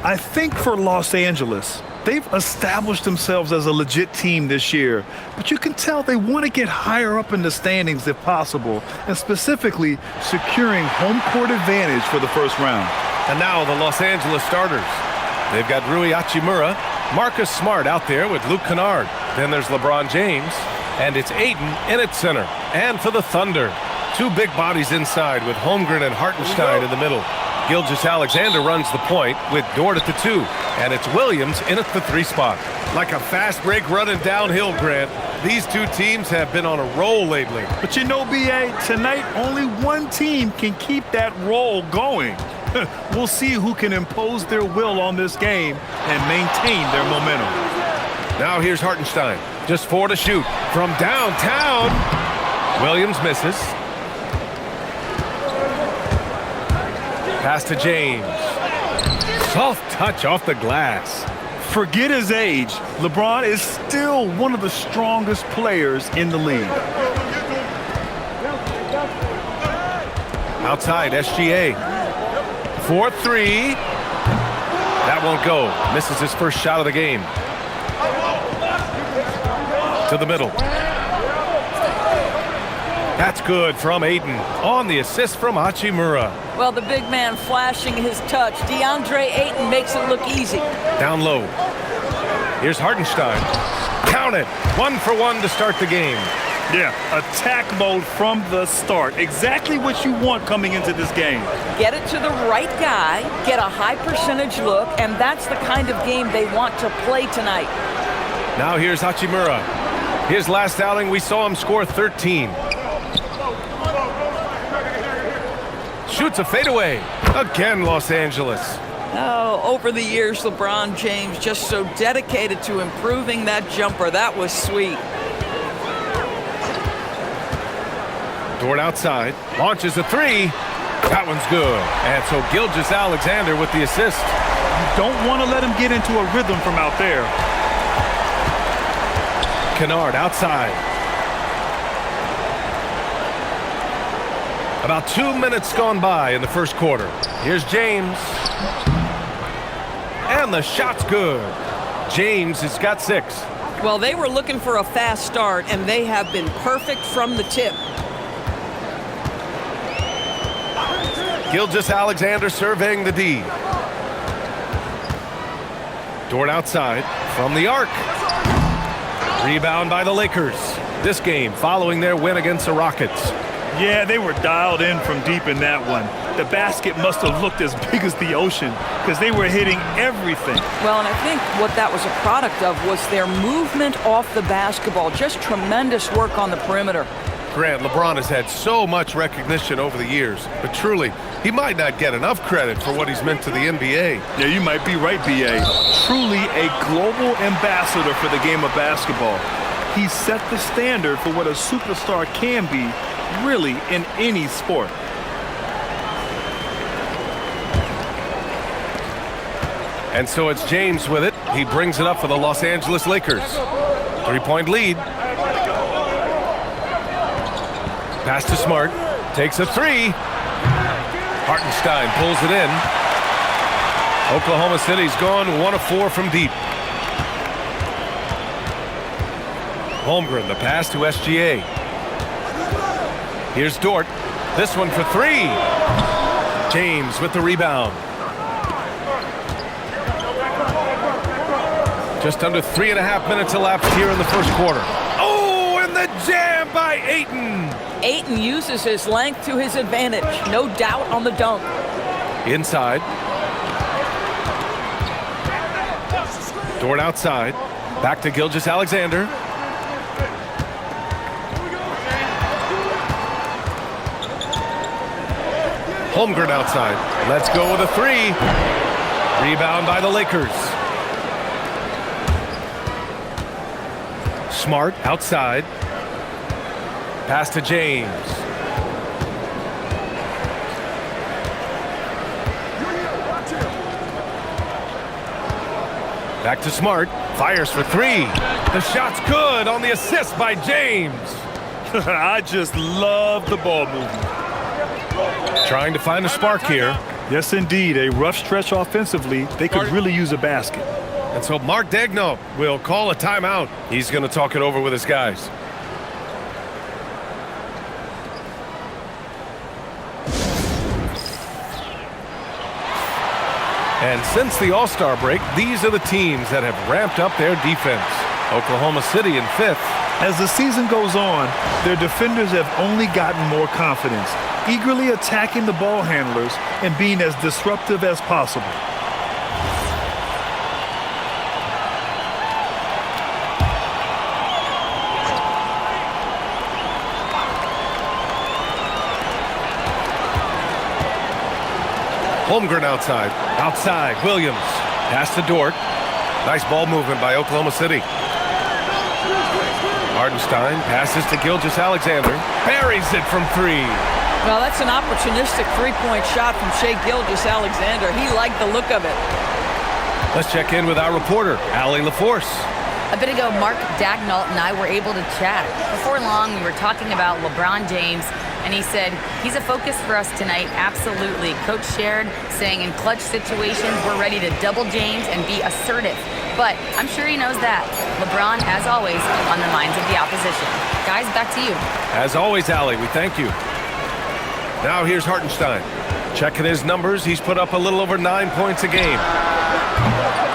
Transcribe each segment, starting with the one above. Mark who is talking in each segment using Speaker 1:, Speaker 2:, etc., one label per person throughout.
Speaker 1: I think for Los Angeles, they've established themselves as a legit team this year, but you can tell they want to get higher up in the standings if possible, and specifically securing home court advantage for the first round.
Speaker 2: And now the Los Angeles starters. They've got Rui Hachimura, Marcus Smart out there with Luke Kennard. Then there's LeBron James, and it's Ayton in at center. And for the Thunder, two big bodies inside with Holmgren and Hartenstein in the middle. Gilgeous-Alexander runs the point with Dort at the 2, and it's Williams in at the 3 spot. Like a fast break running downhill, Grant. These two teams have been on a roll lately.
Speaker 1: But you know, B.A., tonight only one team can keep that roll going. We'll see who can impose their will on this game and maintain their momentum.
Speaker 2: Now here's Hartenstein. Just 4 to shoot from downtown. Williams misses. Pass to James. Soft touch off the glass.
Speaker 1: Forget his age. LeBron is still one of the strongest players in the league.
Speaker 2: Outside, SGA. 4-3. That won't go. Misses his first shot of the game. To the middle. That's good from Ayton on the assist from Hachimura.
Speaker 3: Well, the big man flashing his touch. DeAndre Ayton makes it look easy.
Speaker 2: Down low. Here's Hartenstein. Count it. 1 for 1 to start the game.
Speaker 1: Yeah, attack mode from the start. Exactly what you want coming into this game.
Speaker 3: Get it to the right guy, get a high percentage look, and that's the kind of game they want to play tonight.
Speaker 2: Now here's Hachimura. His last outing, we saw him score 13. Shoots a fadeaway. Again, Los Angeles.
Speaker 3: Oh, over the years, LeBron James just so dedicated to improving that jumper. That was sweet.
Speaker 2: Dort outside. Launches a 3. That one's good. And so Gilgeous-Alexander with the assist.
Speaker 1: You don't want to let him get into a rhythm from out there.
Speaker 2: Kennard outside. About 2 minutes gone by in the first quarter. Here's James. And the shot's good. James has got 6.
Speaker 3: Well, they were looking for a fast start, and they have been perfect from the tip.
Speaker 2: Gilgeous-Alexander surveying the D. Dort outside from the arc. Rebound by the Lakers. This game following their win against the Rockets.
Speaker 1: Yeah, they were dialed in from deep in that one. The basket must have looked as big as the ocean because they were hitting everything.
Speaker 3: Well, and I think what that was a product of was their movement off the basketball. Just tremendous work on the perimeter.
Speaker 2: Grant, LeBron has had so much recognition over the years, but truly, he might not get enough credit for what he's meant to the NBA.
Speaker 1: Yeah, you might be right, B.A. Truly a global ambassador for the game of basketball. He set the standard for what a superstar can be, really, in any sport.
Speaker 2: And so it's James with it. He brings it up for the Los Angeles Lakers. 3-point lead. Pass to Smart. Takes a 3. Hartenstein pulls it in. Oklahoma City's gone 1 of 4 from deep. Holmgren, the pass to SGA. Here's Dort. This one for 3. James with the rebound. Just under 3.5 minutes elapsed here in the first quarter. Oh, and the jam by Ayton.
Speaker 3: Ayton uses his length to his advantage. No doubt on the dunk.
Speaker 2: Inside. Dort outside. Back to Gilgeous-Alexander. Holmgren outside. Let's go with a 3. Rebound by the Lakers. Smart outside. Pass to James. Back to Smart. Fires for 3. The shot's good on the assist by James.
Speaker 1: I just love the ball movement.
Speaker 2: Trying to find a spark here.
Speaker 1: Yes, indeed. A rough stretch offensively. They could really use a basket.
Speaker 2: And so Mark Daigneault will call a timeout. He's going to talk it over with his guys. And since the All-Star break, these are the teams that have ramped up their defense. Oklahoma City in 5th.
Speaker 1: As the season goes on, their defenders have only gotten more confidence, eagerly attacking the ball handlers and being as disruptive as possible.
Speaker 2: Holmgren outside. Outside, Williams. Pass to Dort. Nice ball movement by Oklahoma City. Hardenstein passes to Gilgeous-Alexander. Buries it from 3.
Speaker 3: Well, that's an opportunistic three-point shot from Shai Gilgeous-Alexander. He liked the look of it.
Speaker 2: Let's check in with our reporter, Allie LaForce.
Speaker 4: A bit ago, Mark Daigneault and I were able to chat. Before long, we were talking about LeBron James, and he said, he's a focus for us tonight, absolutely. Coach shared, saying in clutch situations, we're ready to double James and be assertive. But I'm sure he knows that. LeBron, as always, on the minds of the opposition. Guys, back to you.
Speaker 2: As always, Allie, we thank you. Now here's Hartenstein. Checking his numbers, he's put up a little over 9 points a game.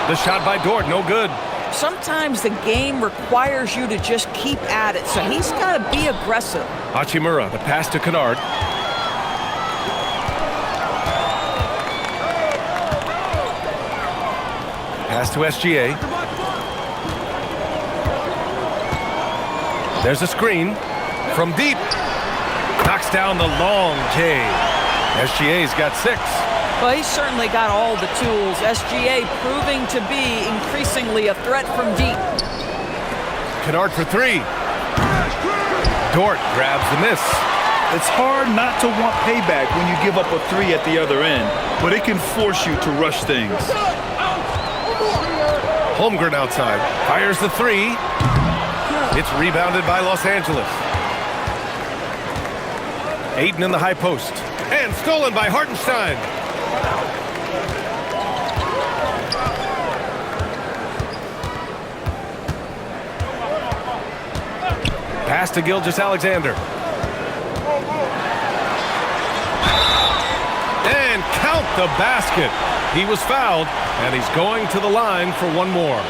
Speaker 2: The shot by Dort, no good.
Speaker 3: Sometimes the game requires you to just keep at it, so he's got to be aggressive.
Speaker 2: Hachimura, the pass to Kennard. Pass to SGA. There's a screen from deep. Knocks down the long J. SGA's got 6.
Speaker 3: Well, he's certainly got all the tools. SGA proving to be increasingly a threat from deep.
Speaker 2: Kennard for 3. Dort grabs the miss.
Speaker 1: It's hard not to want payback when you give up a 3 at the other end, but it can force you to rush things.
Speaker 2: Holmgren outside. Fires the 3. It's rebounded by Los Angeles. Ayton in the high post. And stolen by Hartenstein. Pass to Gilgeous-Alexander. And count the basket. He was fouled, and he's going to the line for one more.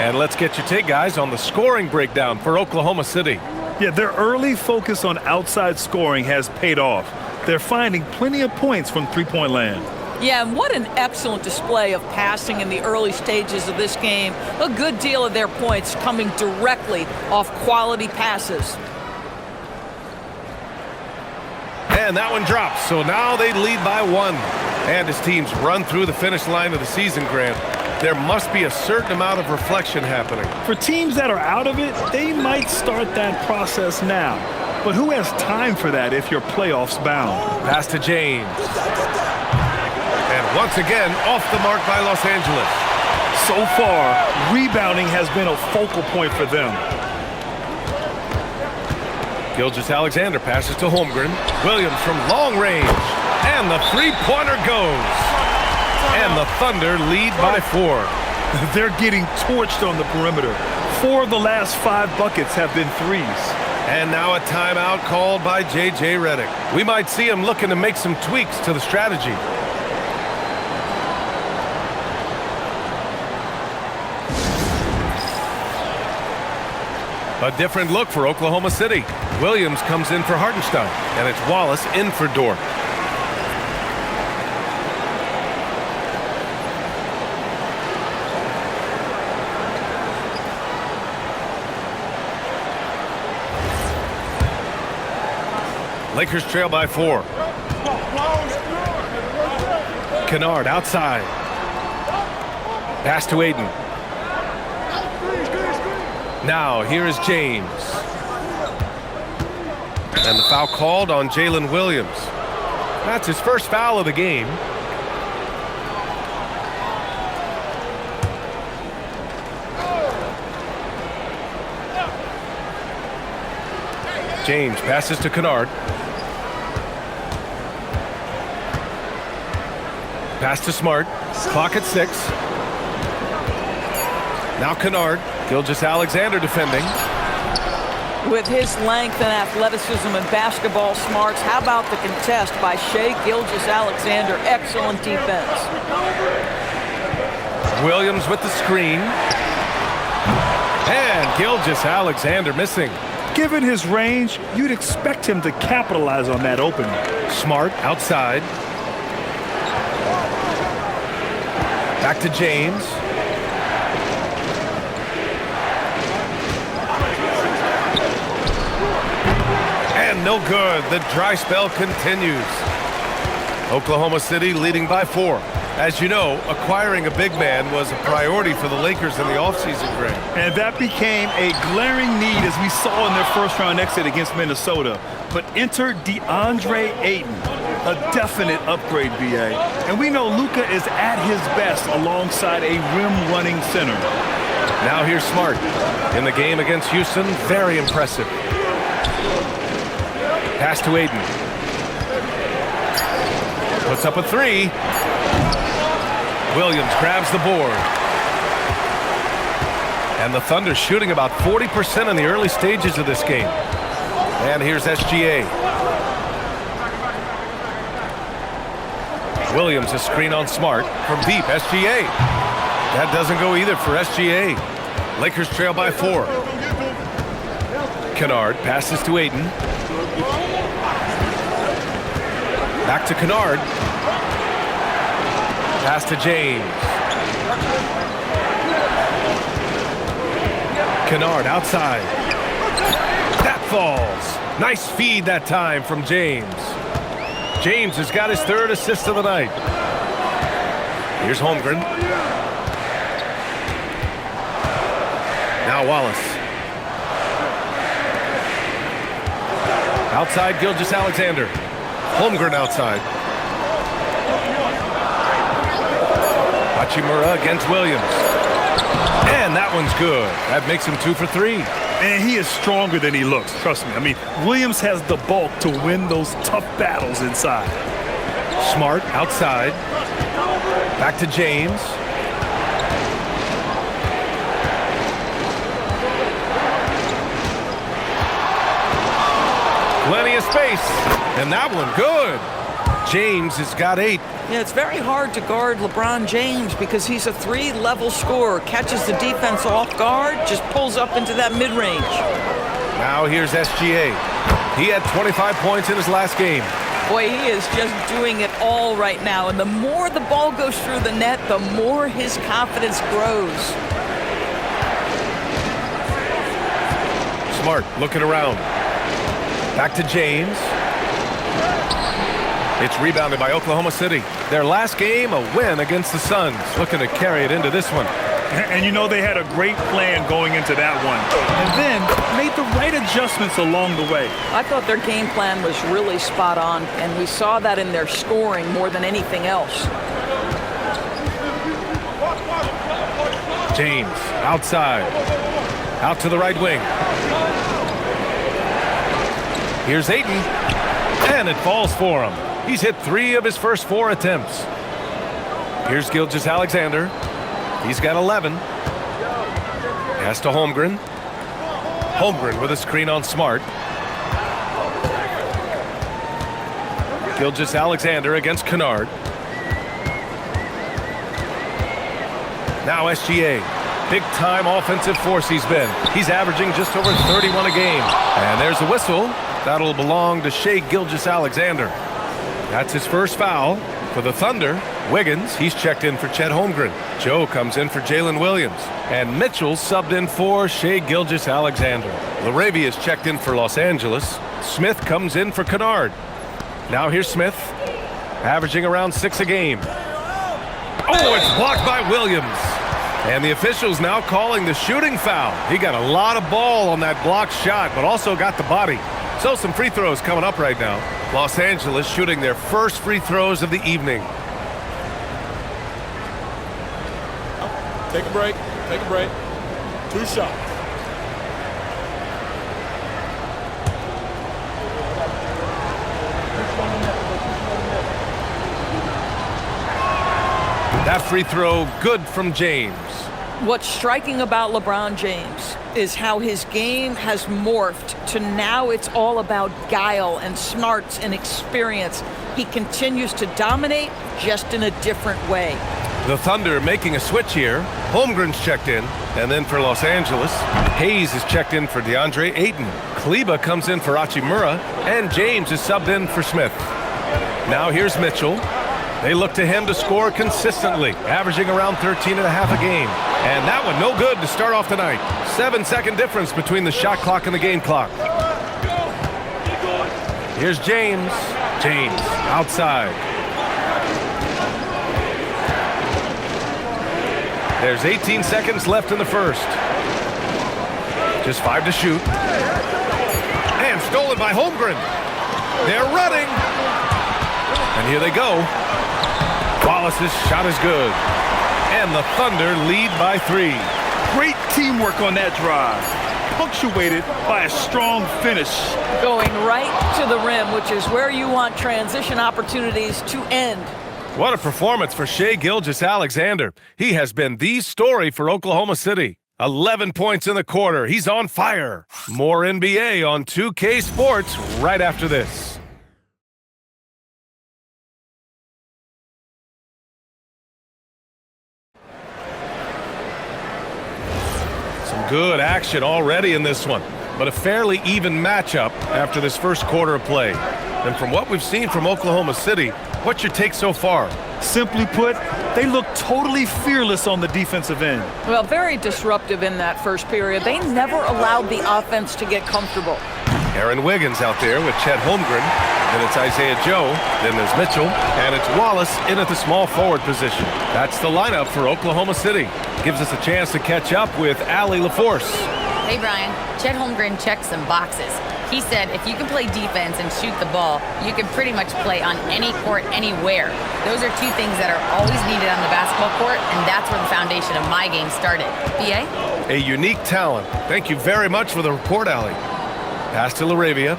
Speaker 2: And let's get your take, guys, on the scoring breakdown for Oklahoma City.
Speaker 1: Yeah, their early focus on outside scoring has paid off. They're finding plenty of points from three-point land.
Speaker 3: Yeah, and what an excellent display of passing in the early stages of this game. A good deal of their points coming directly off quality passes.
Speaker 2: And that one drops, so now they lead by 1. And as teams run through the finish line of the season, Grant, there must be a certain amount of reflection happening.
Speaker 1: For teams that are out of it, they might start that process now. But who has time for that if you're playoffs bound?
Speaker 2: Pass to James. And once again, off the mark by Los Angeles.
Speaker 1: So far, rebounding has been a focal point for them.
Speaker 2: Gilgeous-Alexander passes to Holmgren. Williams from long range. And the three-pointer goes. And the Thunder lead by 4.
Speaker 1: They're getting torched on the perimeter. 4 of the last 5 buckets have been threes.
Speaker 2: And now a timeout called by J.J. Redick. We might see him looking to make some tweaks to the strategy. A different look for Oklahoma City. Williams comes in for Hartenstein, and it's Wallace in for Dort. Lakers trail by 4. Kennard outside. Pass to Ayton. Now, here is James. And the foul called on Jalen Williams. That's his first foul of the game. James passes to Kennard. Pass to Smart. Clock at 6. Now Kennard. Gilgeous-Alexander defending.
Speaker 3: With his length and athleticism and basketball smarts, how about the contest by Shai Gilgeous-Alexander? Excellent defense.
Speaker 2: Williams with the screen. And Gilgeous-Alexander missing.
Speaker 1: Given his range, you'd expect him to capitalize on that opening.
Speaker 2: Smart outside. Back to James. And no good. The dry spell continues. Oklahoma City leading by 4. As you know, acquiring a big man was a priority for the Lakers in the offseason, Greg.
Speaker 1: And that became a glaring need as we saw in their first-round exit against Minnesota. But enter DeAndre Ayton, a definite upgrade, BA. And we know Luka is at his best alongside a rim-running center.
Speaker 2: Now here's Smart. In the game against Houston, very impressive. Pass to Ayton. Puts up a 3. Williams grabs the board. And the Thunder shooting about 40% in the early stages of this game. And here's SGA. Williams a screen on Smart from deep. SGA. That doesn't go either for SGA. Lakers trail by 4. Kennard passes to Ayton. Back to Kennard. Pass to James. Kennard outside. That falls. Nice feed that time from James. James has got his 3rd assist of the night. Here's Holmgren. Now Wallace. Outside Gilgeous-Alexander. Holmgren outside. Hachimura against Williams. And that one's good. That makes him 2 for 3.
Speaker 1: And he is stronger than he looks, trust me. I mean, Williams has the bulk to win those tough battles inside.
Speaker 2: Smart outside. Back to James. Plenty of space. And that one good. James has got 8.
Speaker 3: Yeah, it's very hard to guard LeBron James because he's a 3-level scorer. Catches the defense off guard, just pulls up into that mid-range.
Speaker 2: Now here's SGA. He had 25 points in his last game.
Speaker 3: Boy, he is just doing it all right now. And the more the ball goes through the net, the more his confidence grows.
Speaker 2: Smart looking around. Back to James. It's rebounded by Oklahoma City. Their last game, a win against the Suns. Looking to carry it into this one.
Speaker 1: And you know they had a great plan going into that one. And then made the right adjustments along the way.
Speaker 3: I thought their game plan was really spot on, and we saw that in their scoring more than anything else.
Speaker 2: James outside. Out to the right wing. Here's Ayton. And it falls for him. He's hit 3 of his first 4 attempts. Here's Gilgeous-Alexander. He's got 11. Pass to Holmgren. Holmgren with a screen on Smart. Gilgeous-Alexander against Kennard. Now SGA. Big-time offensive force he's been. He's averaging just over 31 a game. And there's a whistle. That'll belong to Shai Gilgeous-Alexander. That's his first foul for the Thunder. Wiggins, he's checked in for Chet Holmgren. Joe comes in for Jalen Williams. And Mitchell subbed in for Shai Gilgeous-Alexander. Laravia's checked in for Los Angeles. Smith comes in for Kennard. Now here's Smith, averaging around 6 a game. Oh, it's blocked by Williams. And the officials now calling the shooting foul. He got a lot of ball on that blocked shot, but also got the body. So some free throws coming up right now. Los Angeles shooting their first free throws of the evening.
Speaker 5: Take a break. Take a break. 2 shots.
Speaker 2: That free throw good from James.
Speaker 3: What's striking about LeBron James is how his game has morphed to now it's all about guile and smarts and experience. He continues to dominate, just in a different way.
Speaker 2: The Thunder making a switch here. Holmgren's checked in. And then for Los Angeles, Hayes is checked in for DeAndre Ayton. Kleba comes in for Hachimura. And James is subbed in for Smith. Now here's Mitchell. They look to him to score consistently, averaging around 13 and a half a game. And that one no good to start off the night. 7-second difference between the shot clock and the game clock. Here's James. James outside. There's 18 seconds left in the first. Just 5 to shoot. And stolen by Holmgren. They're running. And here they go. Wallace's shot is good. And the Thunder lead by 3.
Speaker 1: Great teamwork on that drive, punctuated by a strong finish.
Speaker 3: Going right to the rim, which is where you want transition opportunities to end.
Speaker 2: What a performance for Shai Gilgeous-Alexander. He has been the story for Oklahoma City. 11 points in the quarter. He's on fire. More NBA on 2K Sports right after this. Good action already in this one, but a fairly even matchup after this first quarter of play. And from what we've seen from Oklahoma City, what's your take so far?
Speaker 1: Simply put, they look totally fearless on the defensive end.
Speaker 3: Well, very disruptive in that first period. They never allowed the offense to get comfortable.
Speaker 2: Aaron Wiggins out there with Chet Holmgren. Then it's Isaiah Joe. Then there's Mitchell. And it's Wallace in at the small forward position. That's the lineup for Oklahoma City. Gives us a chance to catch up with Allie LaForce.
Speaker 4: Hey, Brian. Chet Holmgren checked some boxes. He said if you can play defense and shoot the ball, you can pretty much play on any court, anywhere. Those are two things that are always needed on the basketball court, and that's where the foundation of my game started. BA?
Speaker 2: A unique talent. Thank you very much for the report, Allie. Pass to LaRavia.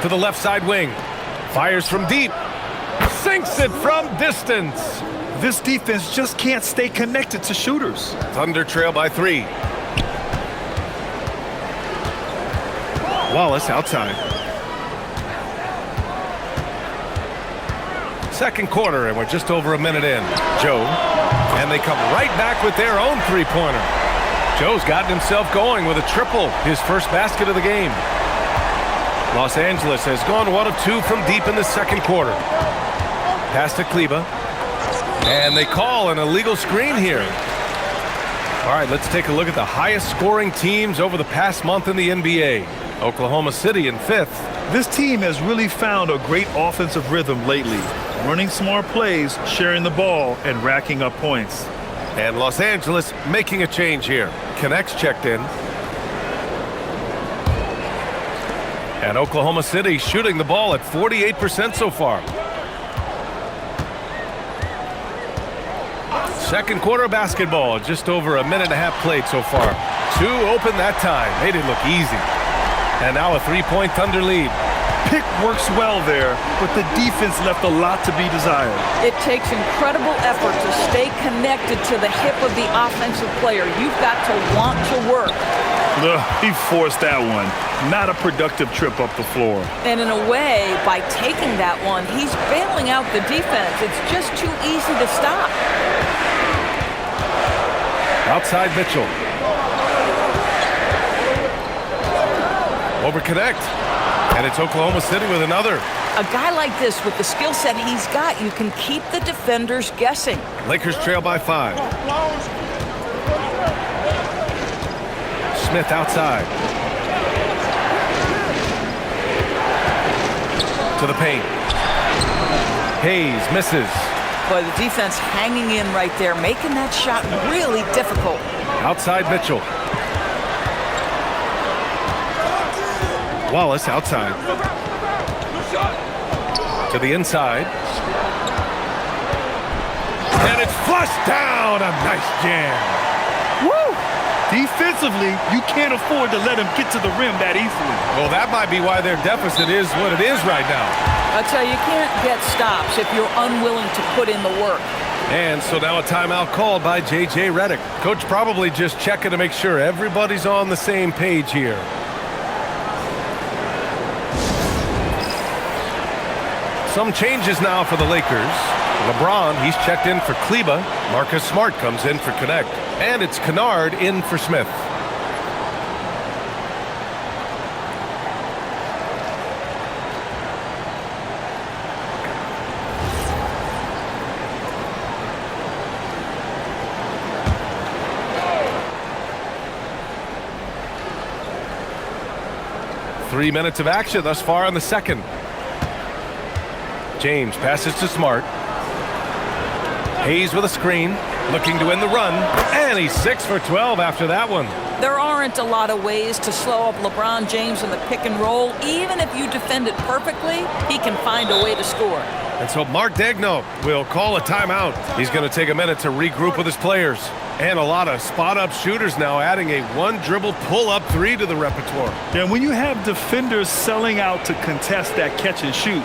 Speaker 2: To the left side wing. Fires from deep. Sinks it from distance.
Speaker 1: This defense just can't stay connected to shooters.
Speaker 2: Thunder trail by 3. Wallace outside. Second quarter, and we're just over a minute in. Joe. And they come right back with their own three-pointer. Joe's gotten himself going with a triple, his first basket of the game. Los Angeles has gone 1 of 2 from deep in the second quarter. Pass to Kleba. And they call an illegal screen here. All right, let's take a look at the highest scoring teams over the past month in the NBA. Oklahoma City in 5th.
Speaker 1: This team has really found a great offensive rhythm lately, running smart plays, sharing the ball, and racking up points.
Speaker 2: And Los Angeles making a change here. Connects checked in. And Oklahoma City shooting the ball at 48% so far. Second quarter basketball, just over a minute and a half played so far. 2 open that time. Made it look easy. And now a 3-point Thunder lead.
Speaker 1: Pick works well there, but the defense left a lot to be desired.
Speaker 3: It takes incredible effort to stay connected to the hip of the offensive player. You've got to want to work.
Speaker 1: He forced that one. Not a productive trip up the floor.
Speaker 3: And in a way, by taking that one, he's bailing out the defense. It's just too easy to stop.
Speaker 2: Outside Mitchell. Over Connect. And it's Oklahoma City with another.
Speaker 3: A guy like this, with the skill set he's got, you can keep the defenders guessing.
Speaker 2: Lakers trail by 5. Smith outside. To the paint. Hayes misses.
Speaker 3: Boy, the defense hanging in right there, making that shot really difficult.
Speaker 2: Outside Mitchell. Wallace outside. To the inside. And it's flushed down. A nice jam.
Speaker 1: Woo! Defensively, you can't afford to let him get to the rim that easily.
Speaker 2: Well, that might be why their deficit is what it is right now.
Speaker 3: I tell you, you can't get stops if you're unwilling to put in the work.
Speaker 2: And so now a timeout called by J.J. Redick. Coach probably just checking to make sure everybody's on the same page here. Some changes now for the Lakers. LeBron, he's checked in for Kleba. Marcus Smart comes in for Connect. And it's Kennard in for Smith. Three minutes of action thus far in the second. James passes to Smart. Hayes with a screen, looking to win the run, and he's 6 for 12 after that one.
Speaker 3: There aren't a lot of ways to slow up LeBron James in the pick and roll. Even if you defend it perfectly, he can find a way to score.
Speaker 2: And so Mark Daigneault will call a timeout. He's going to take a minute to regroup with his players. And a lot of spot-up shooters now, adding a one-dribble pull-up three to the repertoire.
Speaker 1: Yeah, when you have defenders selling out to contest that catch and shoot,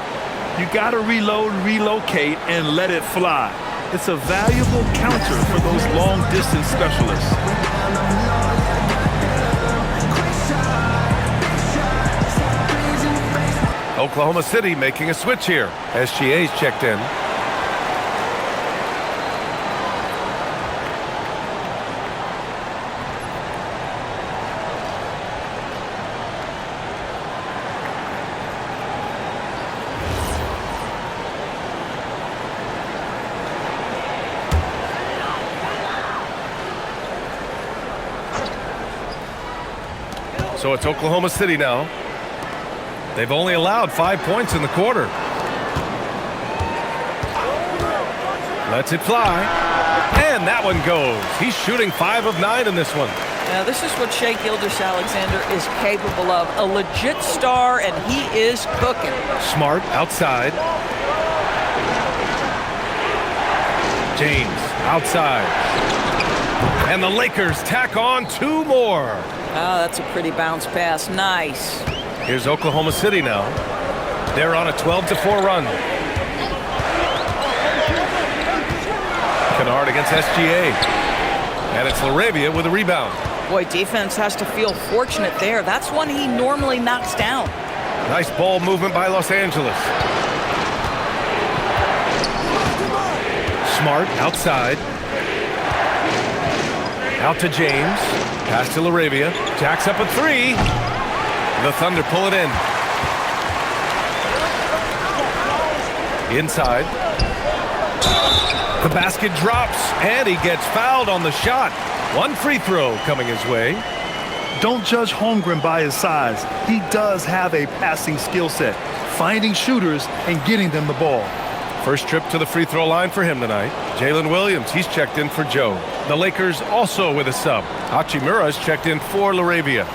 Speaker 1: you got to reload, relocate, and let it fly. It's a valuable counter for those long-distance specialists.
Speaker 2: Oklahoma City making a switch here. SGA's checked in. So it's Oklahoma City now. They've only allowed 5 points in the quarter. Lets it fly. And that one goes. He's shooting 5 of 9 in this one.
Speaker 3: Now, this is what Shai Gilgeous-Alexander is capable of. A legit star, and he is cooking.
Speaker 2: Smart outside. James outside. And the Lakers tack on 2 more.
Speaker 3: Oh, that's a pretty bounce pass. Nice.
Speaker 2: Here's Oklahoma City now. They're on a 12-4 run. Kennard against SGA. And it's LaRavia with a rebound.
Speaker 3: Boy, defense has to feel fortunate there. That's one he normally knocks down.
Speaker 2: Nice ball movement by Los Angeles. Smart outside. Out to James. Pass to LaRavia. Jacks up a 3. The Thunder pull it in. Inside. The basket drops, and he gets fouled on the shot. One free throw coming his way.
Speaker 1: Don't judge Holmgren by his size. He does have a passing skill set, finding shooters and getting them the ball.
Speaker 2: First trip to the free throw line for him tonight. Jalen Williams, he's checked in for Joe. The Lakers also with a sub. Hachimura's checked in for LaRavia.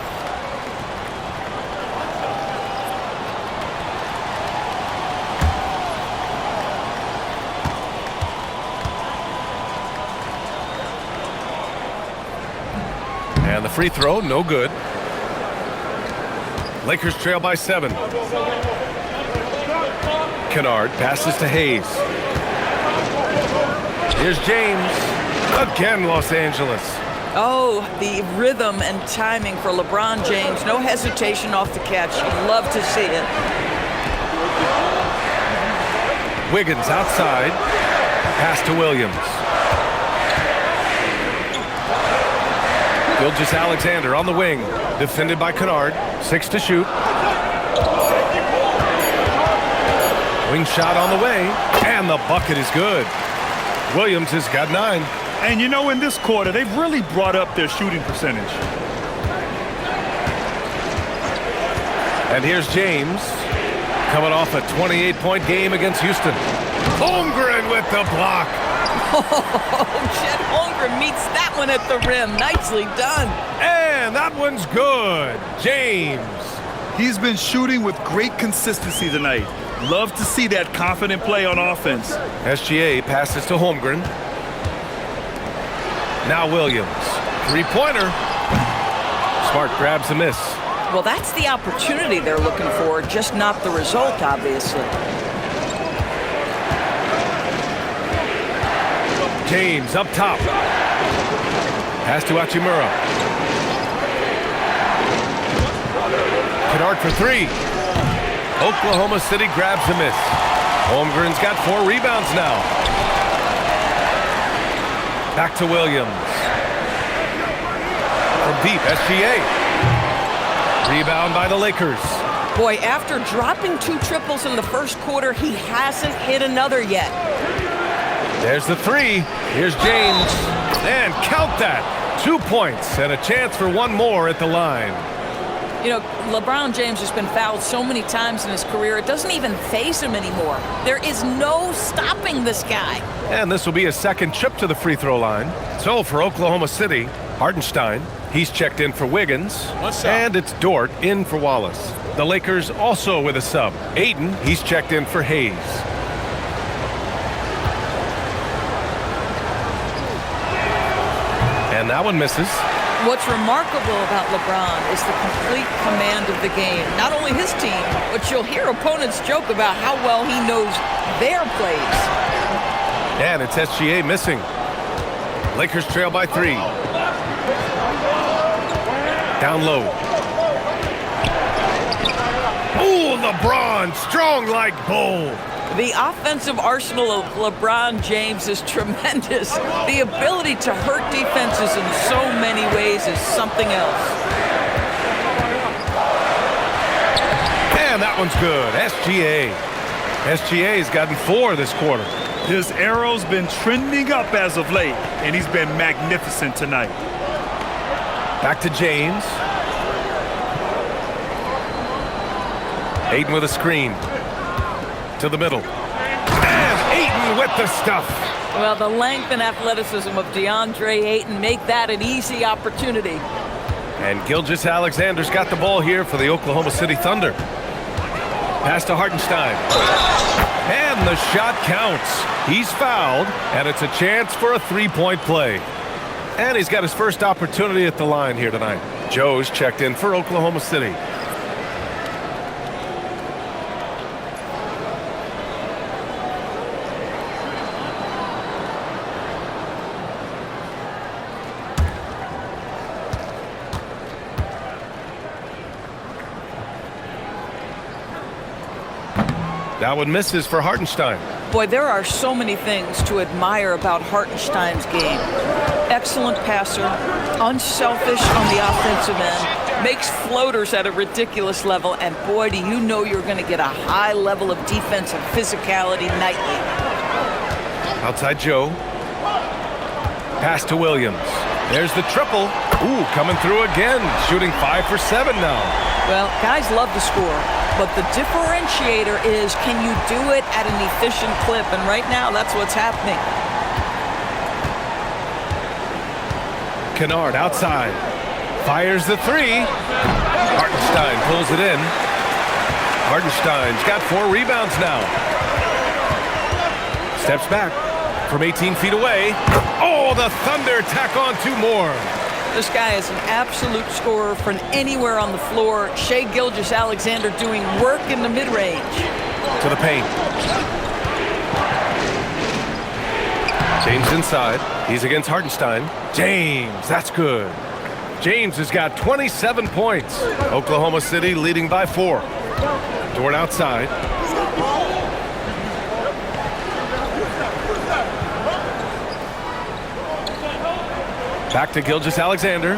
Speaker 2: And the free throw, no good. Lakers trail by 7. Kennard passes to Hayes. Here's James. Again, Los Angeles.
Speaker 3: Oh, the rhythm and timing for LeBron James. No hesitation off the catch. You'd love to see it.
Speaker 2: Wiggins outside. Pass to Williams. Gilgeous-Alexander on the wing. Defended by Kennard. 6 to shoot. Wing shot on the way. And the bucket is good. Williams has got 9.
Speaker 1: And you know, in this quarter, they've really brought up their shooting percentage.
Speaker 2: And here's James. Coming off a 28-point game against Houston. Holmgren with the block.
Speaker 3: Oh, Chet Holmgren meets that one at the rim. Nicely done.
Speaker 2: And that one's good. James.
Speaker 1: He's been shooting with great consistency tonight. Love to see that confident play on offense.
Speaker 2: SGA passes to Holmgren. Now Williams. Three-pointer. Smart grabs a miss.
Speaker 3: Well, that's the opportunity they're looking for, just not the result, obviously.
Speaker 2: James up top. Pass to Hachimura. Kennard for three. Oklahoma City grabs a miss. Holmgren's got 4 rebounds now. Back to Williams. From deep, SGA. Rebound by the Lakers.
Speaker 3: Boy, after dropping 2 triples in the first quarter, he hasn't hit another yet.
Speaker 2: There's the 3. Here's James. And count that. 2 points and a chance for 1 more at the line.
Speaker 3: You know, LeBron James has been fouled so many times in his career, it doesn't even faze him anymore. There is no stopping this guy.
Speaker 2: And this will be a second trip to the free throw line. So for Oklahoma City, Hartenstein, he's checked in for Wiggins. And it's Dort in for Wallace. The Lakers also with a sub. Aiden, he's checked in for Hayes. And that one misses.
Speaker 3: What's remarkable about LeBron is the complete command of the game. Not only his team, but you'll hear opponents joke about how well he knows their plays.
Speaker 2: And it's SGA missing. Lakers trail by 3. Down low. Ooh, LeBron, strong like bull.
Speaker 3: The offensive arsenal of LeBron James is tremendous. The ability to hurt defenses in so many ways is something else.
Speaker 2: And that one's good. SGA. SGA's gotten 4 this quarter.
Speaker 1: His arrow's been trending up as of late, and he's been magnificent tonight.
Speaker 2: Back to James. Aiden with a screen. To the middle. And Ayton with the stuff.
Speaker 3: Well, the length and athleticism of DeAndre Ayton make that an easy opportunity.
Speaker 2: And Gilgeous-Alexander's got the ball here for the Oklahoma City Thunder. Pass to Hartenstein. And the shot counts. He's fouled, and it's a chance for a 3-point play. And he's got his first opportunity at the line here tonight. Joe's checked in for Oklahoma City. That one misses for Hartenstein.
Speaker 3: Boy, there are so many things to admire about Hartenstein's game. Excellent passer, unselfish on the offensive end, makes floaters at a ridiculous level, and boy, do you know you're going to get a high level of defensive physicality nightly.
Speaker 2: Outside Joe. Pass to Williams. There's the triple. Ooh, coming through again. Shooting 5 for 7 now.
Speaker 3: Well, guys love to score, but the differentiator is, can you do it at an efficient clip? And right now, that's what's happening.
Speaker 2: Kennard outside. Fires the 3. Hartenstein pulls it in. Hartenstein's got 4 rebounds now. Steps back from 18 feet away. Oh, the Thunder tack on 2 more.
Speaker 3: This guy is an absolute scorer from anywhere on the floor. Shai Gilgeous-Alexander doing work in the mid-range.
Speaker 2: To the paint. James inside. He's against Hartenstein. James, that's good. James has got 27 points. Oklahoma City leading by 4. Dort outside. Back to Gilgeous-Alexander.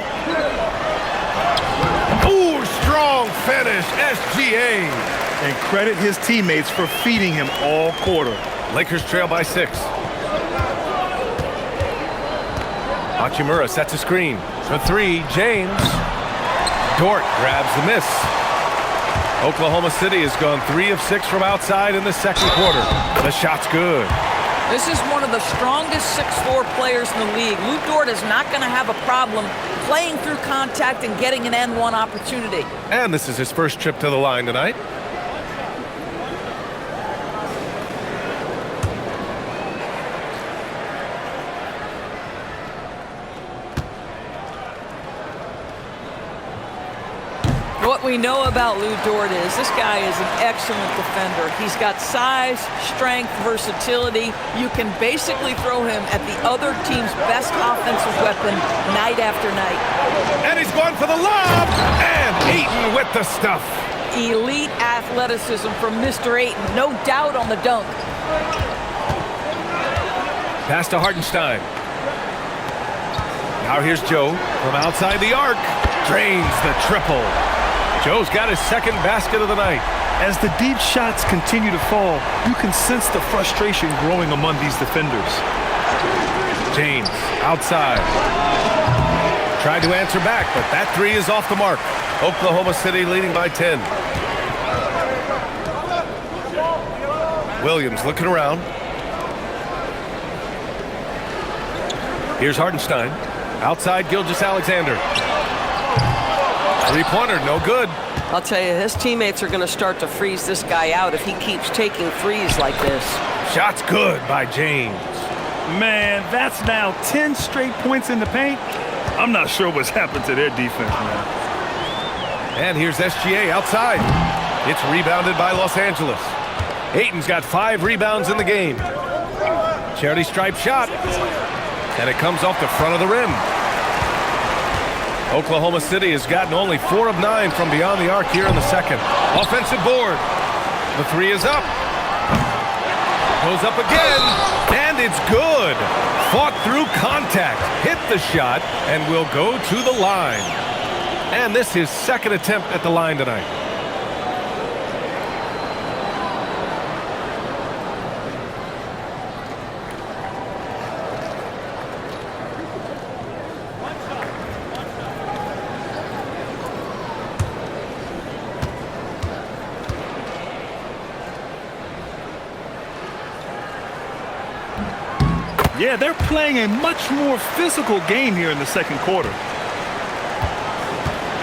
Speaker 2: Ooh, strong finish, SGA.
Speaker 1: And credit his teammates for feeding him all quarter.
Speaker 2: Lakers trail by 6. Hachimura sets a screen. For 3, James. Dort grabs the miss. Oklahoma City has gone 3 of 6 from outside in the second quarter. The shot's good.
Speaker 3: This is one of the strongest 6'4 players in the league. Lou Dort is not going to have a problem playing through contact and getting an N1 opportunity.
Speaker 2: And this is his first trip to the line tonight.
Speaker 3: What we know about Lou Dort is this guy is an excellent defender. He's got size, strength, versatility. You can basically throw him at the other team's best offensive weapon night after night.
Speaker 2: And he's going for the lob, and Ayton with the stuff.
Speaker 3: Elite athleticism from Mr. Ayton, no doubt on the dunk.
Speaker 2: Pass to Hartenstein. Now here's Joe from outside the arc. Drains the triple. Joe's got his second basket of the night.
Speaker 1: As the deep shots continue to fall, you can sense the frustration growing among these defenders.
Speaker 2: James outside. Tried to answer back, but that three is off the mark. Oklahoma City leading by 10. Williams looking around. Here's Hartenstein. Outside Gilgeous-Alexander. Three-pointer, no good.
Speaker 6: I'll tell you, his teammates are going to start to freeze this guy out if he keeps taking threes like this.
Speaker 2: Shot's good by James.
Speaker 1: Man, that's now 10 straight points in the paint. I'm not sure what's happened to their defense, man.
Speaker 2: And here's SGA outside. It's rebounded by Los Angeles. Ayton's got 5 rebounds in the game. Charity stripe shot. And it comes off the front of the rim. Oklahoma City has gotten only 4 of 9 from beyond the arc here in the second. Offensive board. The three is up. Goes up again. And it's good. Fought through contact. Hit the shot and will go to the line. And this is his second attempt at the line tonight.
Speaker 1: Yeah, they're playing a much more physical game here in the second quarter.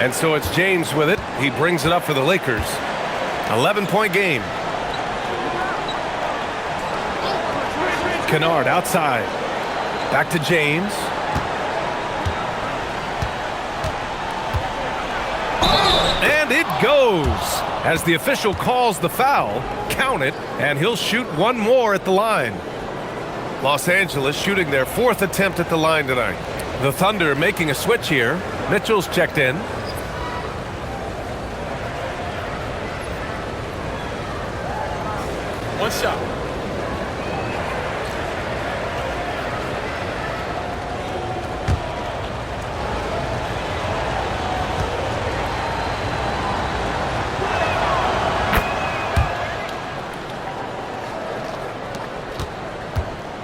Speaker 2: And so it's James with it. He brings it up for the Lakers. 11-point game. Kennard outside. Back to James. And it goes. As the official calls the foul, count it, and he'll shoot one more at the line. Los Angeles shooting their 4th attempt at the line tonight. The Thunder making a switch here. Mitchell's checked in.
Speaker 5: One shot.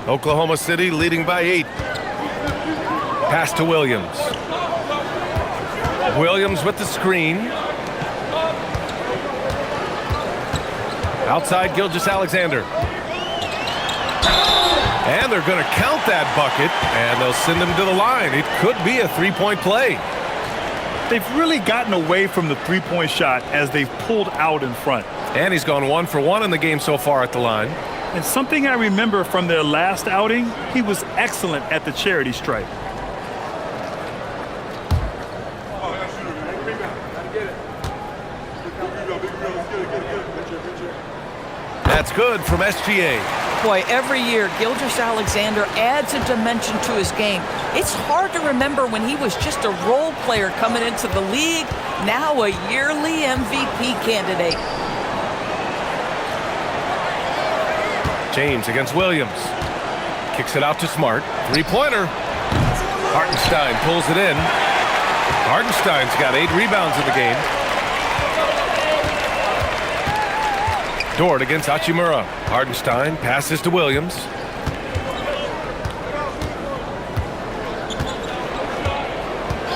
Speaker 2: Oklahoma City leading by 8. Pass to Williams. Williams with the screen. Outside Gilgeous-Alexander. And they're going to count that bucket, and they'll send him to the line. It could be a three-point play.
Speaker 1: They've really gotten away from the three-point shot as they've pulled out in front.
Speaker 2: And he's gone 1 for 1 in the game so far at the line.
Speaker 1: And something I remember from their last outing, he was excellent at the charity stripe.
Speaker 2: That's good from SGA.
Speaker 3: Boy, every year, Gilgeous-Alexander adds a dimension to his game. It's hard to remember when he was just a role player coming into the league, now a yearly MVP candidate.
Speaker 2: James against Williams. Kicks it out to Smart. Three-pointer. Hartenstein pulls it in. Hartenstein's got 8 rebounds in the game. Dort against Hachimura. Hartenstein passes to Williams.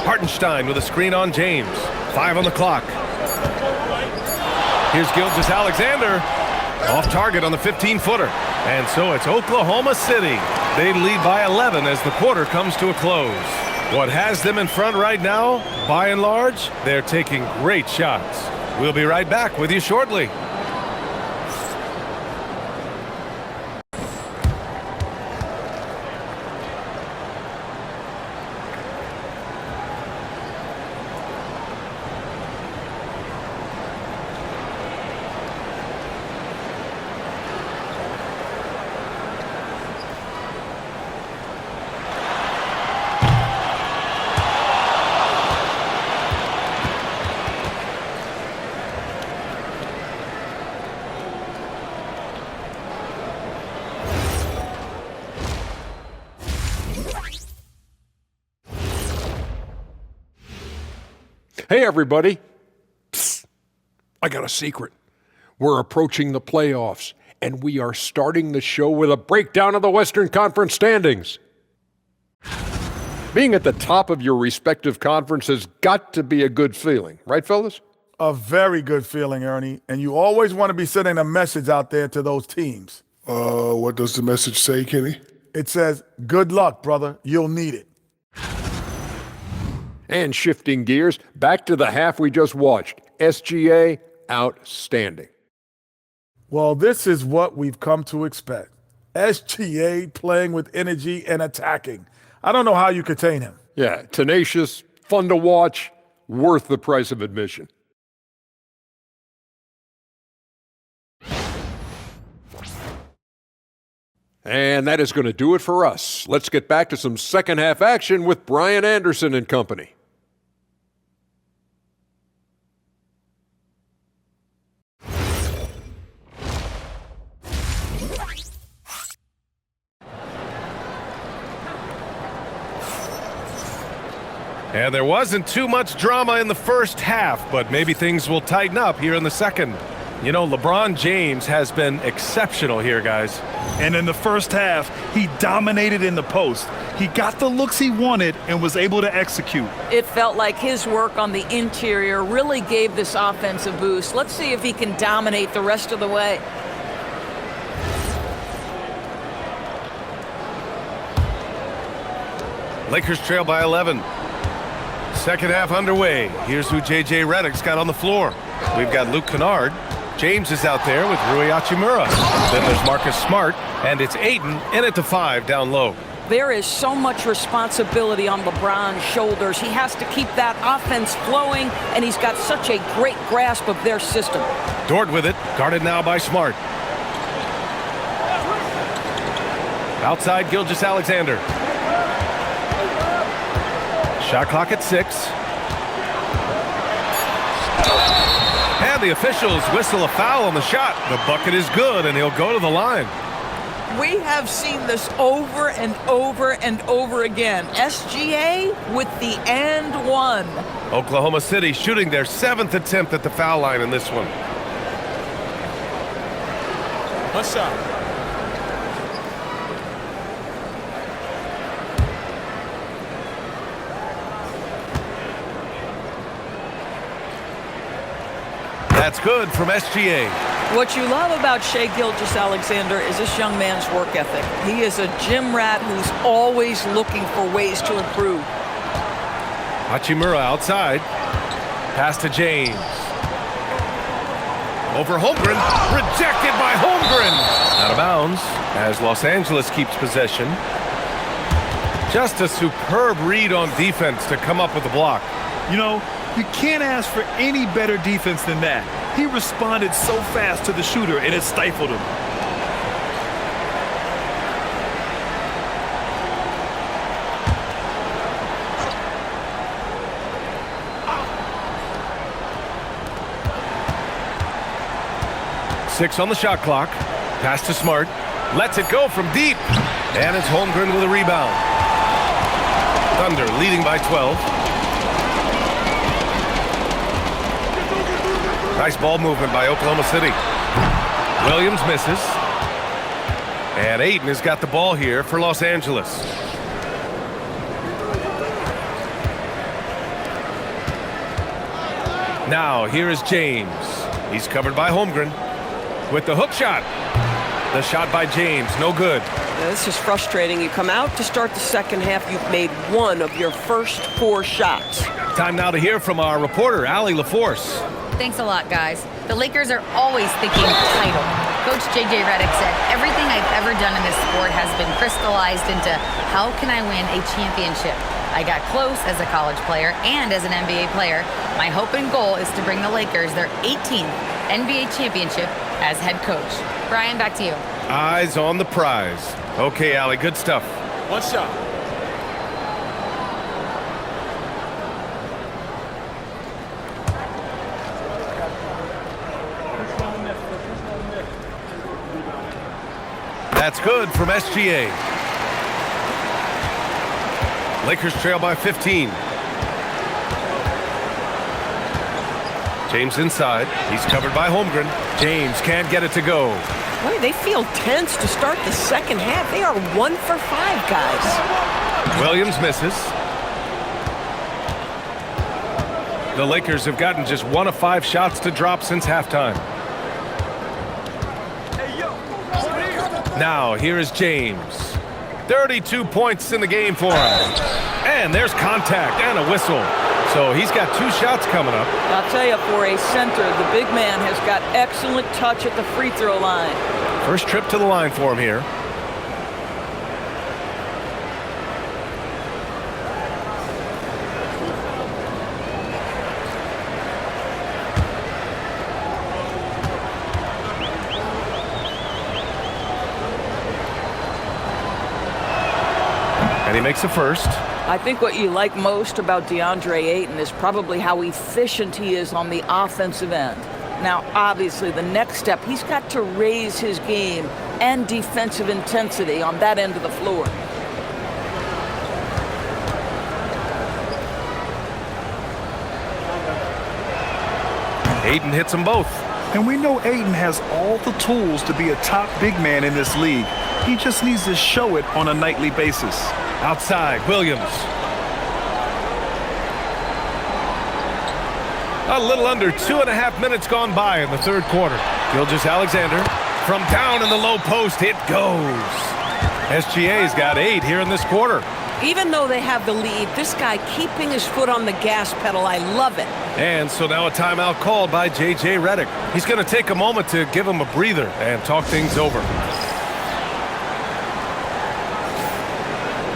Speaker 2: Hartenstein with a screen on James. 5 on the clock. Here's Gilgeous-Alexander. Off target on the 15-footer. And so it's Oklahoma City. They lead by 11 as the quarter comes to a close. What has them in front right now, by and large, they're taking great shots. We'll be right back with you shortly.
Speaker 7: Hey, everybody. Psst. I got a secret. We're approaching the playoffs, and we are starting the show with a breakdown of the Western Conference standings. Being at the top of your respective conference has got to be a good feeling. Right, fellas?
Speaker 8: A very good feeling, Ernie. And you always want to be sending a message out there to those teams.
Speaker 5: What does the message say, Kenny?
Speaker 8: It says, good luck, brother. You'll need it.
Speaker 7: And shifting gears, back to the half we just watched. SGA, outstanding.
Speaker 8: Well, this is what we've come to expect. SGA playing with energy and attacking. I don't know how you contain him.
Speaker 7: Yeah, tenacious, fun to watch, worth the price of admission. And that is going to do it for us. Let's get back to some second half action with Brian Anderson and company.
Speaker 2: And there wasn't too much drama in the first half, but maybe things will tighten up here in the second. You know, LeBron James has been exceptional here, guys.
Speaker 1: And in the first half, he dominated in the post. He got the looks he wanted and was able to execute.
Speaker 3: It felt like his work on the interior really gave this offense a boost. Let's see if he can dominate the rest of the way.
Speaker 2: Lakers trail by 11. Second half underway. Here's who J.J. Redick's got on the floor. We've got Luke Kennard. James is out there with Rui Hachimura. Then there's Marcus Smart, and it's Ayton in at the 5 down low.
Speaker 3: There is so much responsibility on LeBron's shoulders. He has to keep that offense flowing, and he's got such a great grasp of their system.
Speaker 2: Dort with it, guarded now by Smart. Outside, Gilgeous-Alexander. Shot clock at 6. And the officials whistle a foul on the shot. The bucket is good, and he'll go to the line.
Speaker 3: We have seen this over and over and over again. SGA with the and one.
Speaker 2: Oklahoma City shooting their 7th attempt at the foul line in this one.
Speaker 5: One shot.
Speaker 2: That's good from SGA.
Speaker 3: What you love about Shai Gilgeous-Alexander is this young man's work ethic. He is a gym rat who's always looking for ways to improve.
Speaker 2: Hachimura outside. Pass to James. Over Holmgren. Rejected by Holmgren. Out of bounds as Los Angeles keeps possession. Just a superb read on defense to come up with the block.
Speaker 1: You know, you can't ask for any better defense than that. He responded so fast to the shooter, and it stifled him.
Speaker 2: Six on the shot clock. Pass to Smart. Lets it go from deep. And it's Holmgren with a rebound. Thunder leading by 12. Nice ball movement by Oklahoma City. Williams misses. And Ayton has got the ball here for Los Angeles. Now here is James. He's covered by Holmgren with the hook shot. The shot by James, no good.
Speaker 6: Now, this is frustrating. You come out to start the second half, you've made one of your first 4 shots.
Speaker 2: Time now to hear from our reporter, Allie LaForce.
Speaker 4: Thanks a lot, guys. The Lakers are always thinking title. Coach J.J. Redick said, everything I've ever done in this sport has been crystallized into how can I win a championship? I got close as a college player and as an NBA player. My hope and goal is to bring the Lakers their 18th NBA championship as head coach. Brian, back to you.
Speaker 2: Eyes on the prize. Okay, Allie, good stuff.
Speaker 5: One shot.
Speaker 2: That's good from SGA. Lakers trail by 15. James inside. He's covered by Holmgren. James can't get it to go.
Speaker 6: Boy, they feel tense to start the second half. They are 1 for 5, guys.
Speaker 2: Williams misses. The Lakers have gotten just 1 of 5 shots to drop since halftime. Now, here is James. 32 points in the game for him. And there's contact and a whistle. So he's got 2 shots coming up.
Speaker 3: I'll tell you, for a center, the big man has got excellent touch at the free throw line.
Speaker 2: First trip to the line for him here. And he makes the first.
Speaker 3: I think what you like most about DeAndre Ayton is probably how efficient he is on the offensive end. Now, obviously, the next step, he's got to raise his game and defensive intensity on that end of the floor.
Speaker 2: Ayton hits them both.
Speaker 1: And we know Ayton has all the tools to be a top big man in this league. He just needs to show it on a nightly basis.
Speaker 2: Outside, Williams. A little under 2.5 minutes gone by in the third quarter. Gilgeous-Alexander from down in the low post. It goes. SGA's got 8 here in this quarter.
Speaker 6: Even though they have the lead, this guy keeping his foot on the gas pedal, I love it.
Speaker 2: And so now a timeout called by J.J. Redick. He's going to take a moment to give him a breather and talk things over.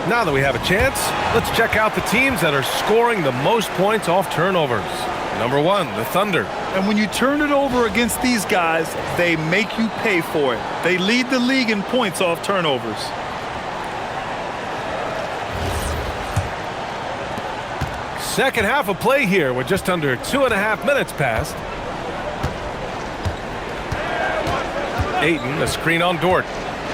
Speaker 2: Now that we have a chance, let's check out the teams that are scoring the most points off turnovers. Number 1, the Thunder.
Speaker 1: And when you turn it over against these guys, they make you pay for it. They lead the league in points off turnovers.
Speaker 2: Second half of play here with just under 2.5 minutes passed. Ayton, a screen on Dort.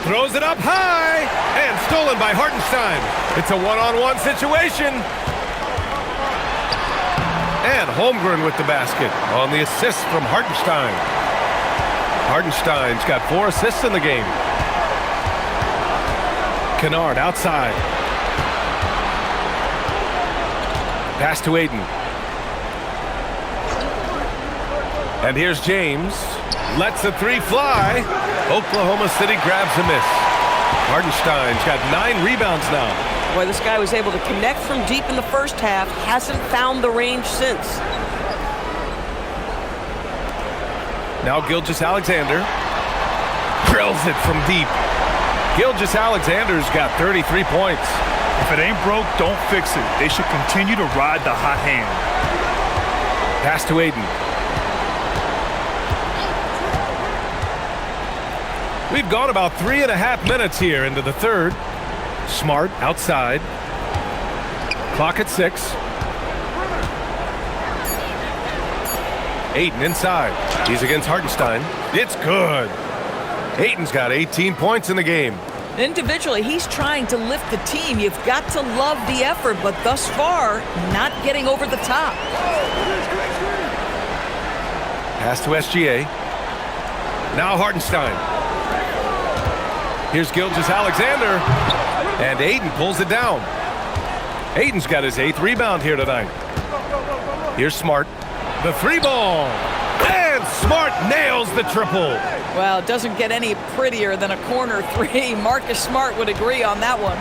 Speaker 2: Throws it up high and stolen by Hartenstein. It's a one-on-one situation. And Holmgren with the basket on the assist from Hartenstein. Hartenstein's got 4 assists in the game. Kennard outside. Pass to Ayton. And here's James. Lets the 3 fly. Oklahoma City grabs a miss. Hartenstein's got 9 rebounds now.
Speaker 6: Boy, this guy was able to connect from deep in the first half. Hasn't found the range since.
Speaker 2: Now Gilgeous-Alexander drills it from deep. Gilgeous-Alexander's got 33 points.
Speaker 1: If it ain't broke, don't fix it. They should continue to ride the hot hand.
Speaker 2: Pass to Ayton. We've gone about 3.5 minutes here into the third. Smart outside. Clock at 6. Ayton inside. He's against Hartenstein. It's good. Ayton's got 18 points in the game.
Speaker 3: Individually, he's trying to lift the team. You've got to love the effort, but thus far, not getting over the top.
Speaker 2: Pass to SGA. Now Hartenstein. Here's Gilgeous-Alexander. And Ayton pulls it down. Ayton's got his 8th rebound here tonight. Here's Smart. The 3 ball. And Smart nails the triple.
Speaker 3: Well, it doesn't get any prettier than a corner 3. Marcus Smart would agree on that one.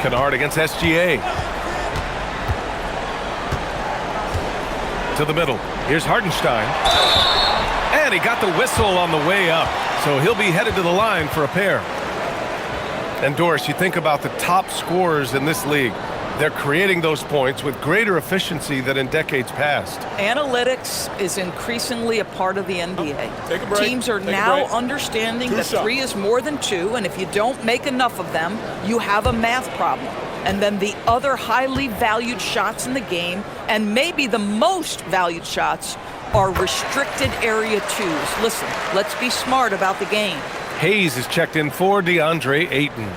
Speaker 2: Kennard against SGA. To the middle. Here's Hartenstein. And he got the whistle on the way up. So he'll be headed to the line for a pair. And Doris, you think about the top scorers in this league. They're creating those points with greater efficiency than in decades past.
Speaker 3: Analytics is increasingly a part of the NBA.
Speaker 5: Take a break.
Speaker 3: Teams are
Speaker 5: Take a
Speaker 3: now
Speaker 5: break.
Speaker 3: understanding
Speaker 5: Two
Speaker 3: that
Speaker 5: shots.
Speaker 3: 3 is more than 2, and if you don't make enough of them, you have a math problem. And then the other highly valued shots in the game, and maybe the most valued shots, are restricted area 2s. Listen, let's be smart about the game.
Speaker 2: Hayes is checked in for DeAndre Ayton.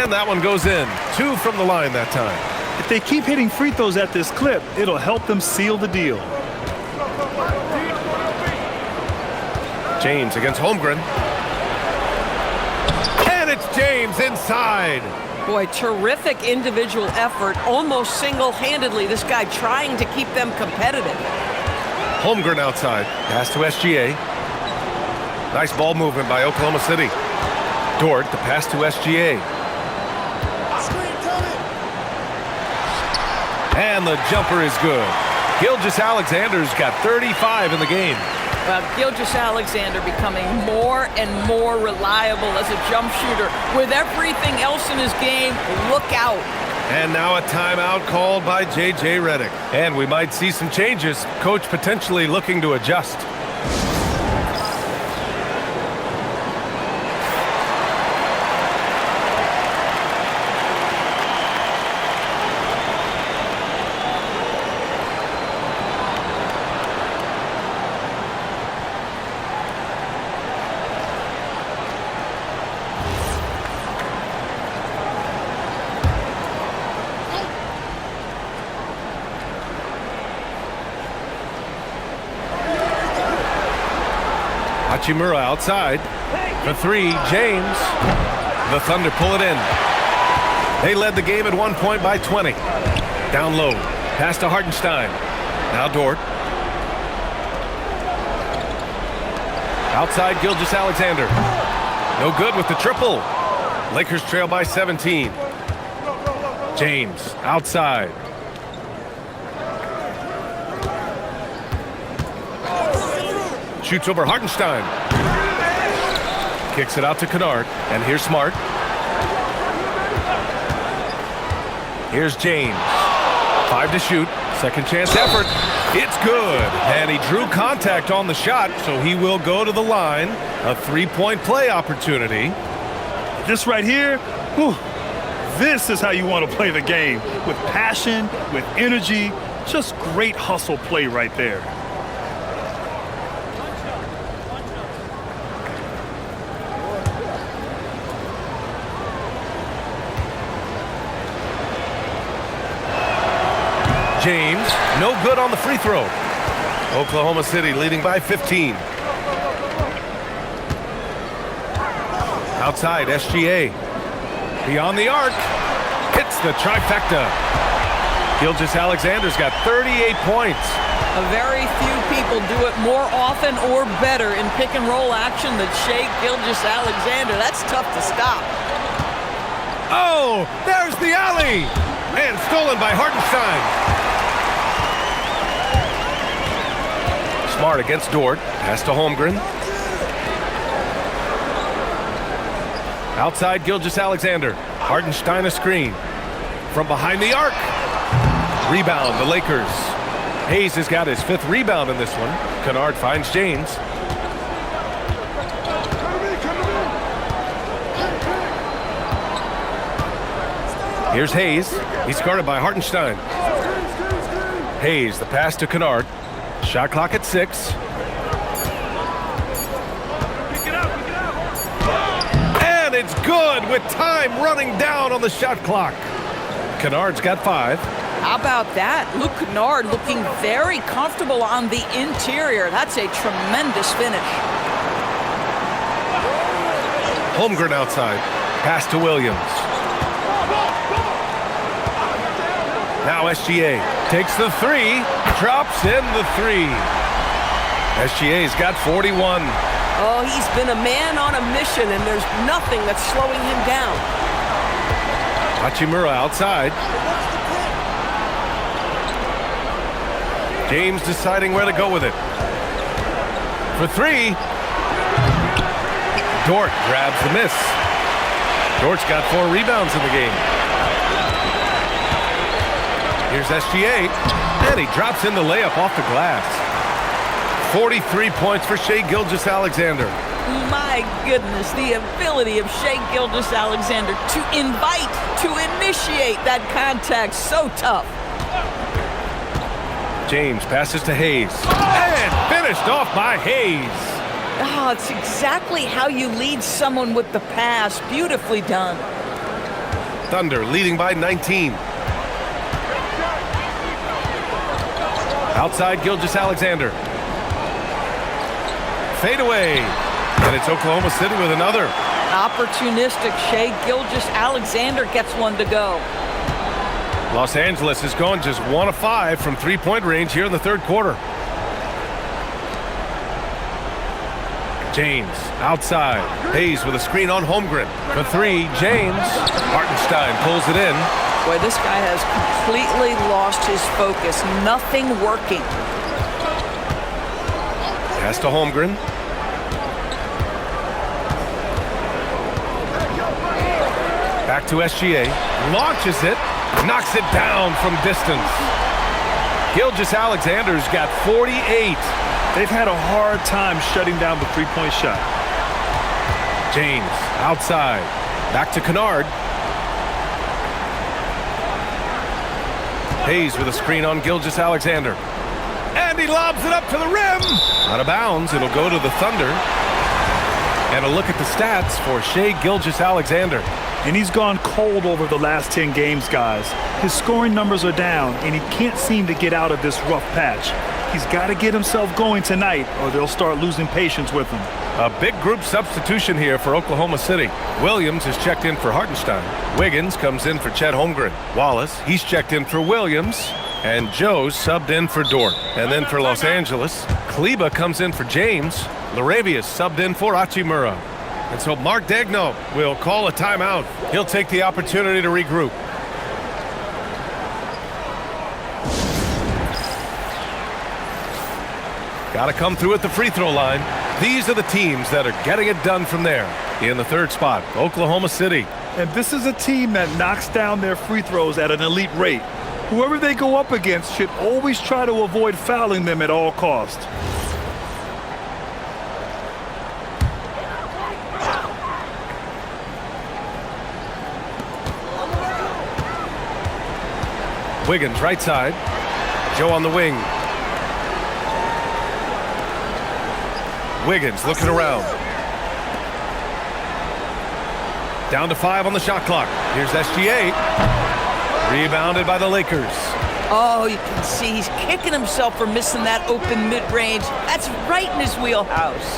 Speaker 2: And that one goes in. 2 from the line that time.
Speaker 1: If they keep hitting free throws at this clip, it'll help them seal the deal.
Speaker 2: James against Holmgren. And it's James inside.
Speaker 6: Boy, terrific individual effort, almost single-handedly. This guy trying to keep them competitive.
Speaker 2: Holmgren outside. Pass to SGA. Nice ball movement by Oklahoma City. Dort, the pass to SGA. And the jumper is good. Gilgeous-Alexander's got 35 in the game.
Speaker 3: Well, Gilgeous-Alexander becoming more and more reliable as a jump shooter. With everything else in his game, look out.
Speaker 2: And now a timeout called by J.J. Redick. And we might see some changes. Coach potentially looking to adjust. Hachimura outside. For 3, James. The Thunder pull it in. They led the game at 1 point by 20. Down low. Pass to Hartenstein. Now Dort. Outside Gilgeous-Alexander. No good with the triple. Lakers trail by 17. James outside. Shoots over Hartenstein. Kicks it out to Kennard. And here's Smart. Here's James. 5 to shoot. Second chance effort. It's good. And he drew contact on the shot, so he will go to the line. A 3-point play opportunity.
Speaker 1: This right here, whew, this is how you want to play the game. With passion, with energy, just great hustle play right there.
Speaker 2: James, no good on the free throw. Oklahoma City leading by 15. Outside, SGA. Beyond the arc. Hits the trifecta. Gilgeous-Alexander's got 38 points.
Speaker 3: A very few people do it more often or better in pick and roll action than Shai Gilgeous-Alexander. That's tough to stop.
Speaker 2: Oh, there's the alley. And stolen by Hartenstein. Smart against Dort. Pass to Holmgren. Outside Gilgeous-Alexander. Hartenstein a screen. From behind the arc. Rebound, the Lakers. Hayes has got his 5th rebound in this one. Kennard finds James. Here's Hayes. He's guarded by Hartenstein. Hayes, the pass to Kennard. Shot clock at 6. And it's good with time running down on the shot clock. Kennard's got 5.
Speaker 3: How about that? Luke Kennard looking very comfortable on the interior. That's a tremendous finish.
Speaker 2: Holmgren outside. Pass to Williams. Now SGA takes the 3, drops in the 3. SGA's got 41.
Speaker 6: Oh, he's been a man on a mission, and there's nothing that's slowing him down.
Speaker 2: Hachimura outside. James deciding where to go with it. For 3. Dort grabs the miss. Dort's got 4 rebounds in the game. Here's SGA, and he drops in the layup off the glass. 43 points for Shai Gilgeous-Alexander.
Speaker 3: My goodness, the ability of Shai Gilgeous-Alexander to invite, to initiate that contact, so tough.
Speaker 2: James passes to Hayes, and finished off by Hayes.
Speaker 3: Oh, it's exactly how you lead someone with the pass. Beautifully done.
Speaker 2: Thunder leading by 19. Outside Gilgeous-Alexander. Fade away. And it's Oklahoma City with another.
Speaker 3: Opportunistic. Shai Gilgeous-Alexander gets one to go.
Speaker 2: Los Angeles has gone just 1 of 5 from three-point range here in the third quarter. James outside. Hayes with a screen on Holmgren. For 3, James. Hartenstein pulls it in.
Speaker 3: Boy, this guy has completely lost his focus. Nothing working.
Speaker 2: Pass to Holmgren. Back to SGA. Launches it. Knocks it down from distance. Gilgeous-Alexander's got 48.
Speaker 1: They've had a hard time shutting down the three-point shot.
Speaker 2: James outside. Back to Kennard. Hayes with a screen on Gilgeous-Alexander. And he lobs it up to the rim. Out of bounds. It'll go to the Thunder. And a look at the stats for Shai Gilgeous-Alexander.
Speaker 1: And he's gone cold over the last 10 games, guys. His scoring numbers are down, and he can't seem to get out of this rough patch. He's got to get himself going tonight, or they'll start losing patience with him.
Speaker 2: A big group substitution here for Oklahoma City. Williams is checked in for Hartenstein. Wiggins comes in for Chet Holmgren. Wallace, he's checked in for Williams. And Joe's subbed in for Dort. And then for Los Angeles, Kleba comes in for James. Laravia's subbed in for Hachimura. And so Mark Daigneault will call a timeout. He'll take the opportunity to regroup. Got to come through at the free throw line. These are the teams that are getting it done from there. In the third spot, Oklahoma City.
Speaker 1: And this is a team that knocks down their free throws at an elite rate. Whoever they go up against should always try to avoid fouling them at all costs.
Speaker 2: Wiggins right side. Joe on the wing. Wiggins looking around. Down to 5 on the shot clock. Here's SGA. Rebounded by the Lakers.
Speaker 3: Oh, you can see he's kicking himself for missing that open mid-range. That's right in his wheelhouse.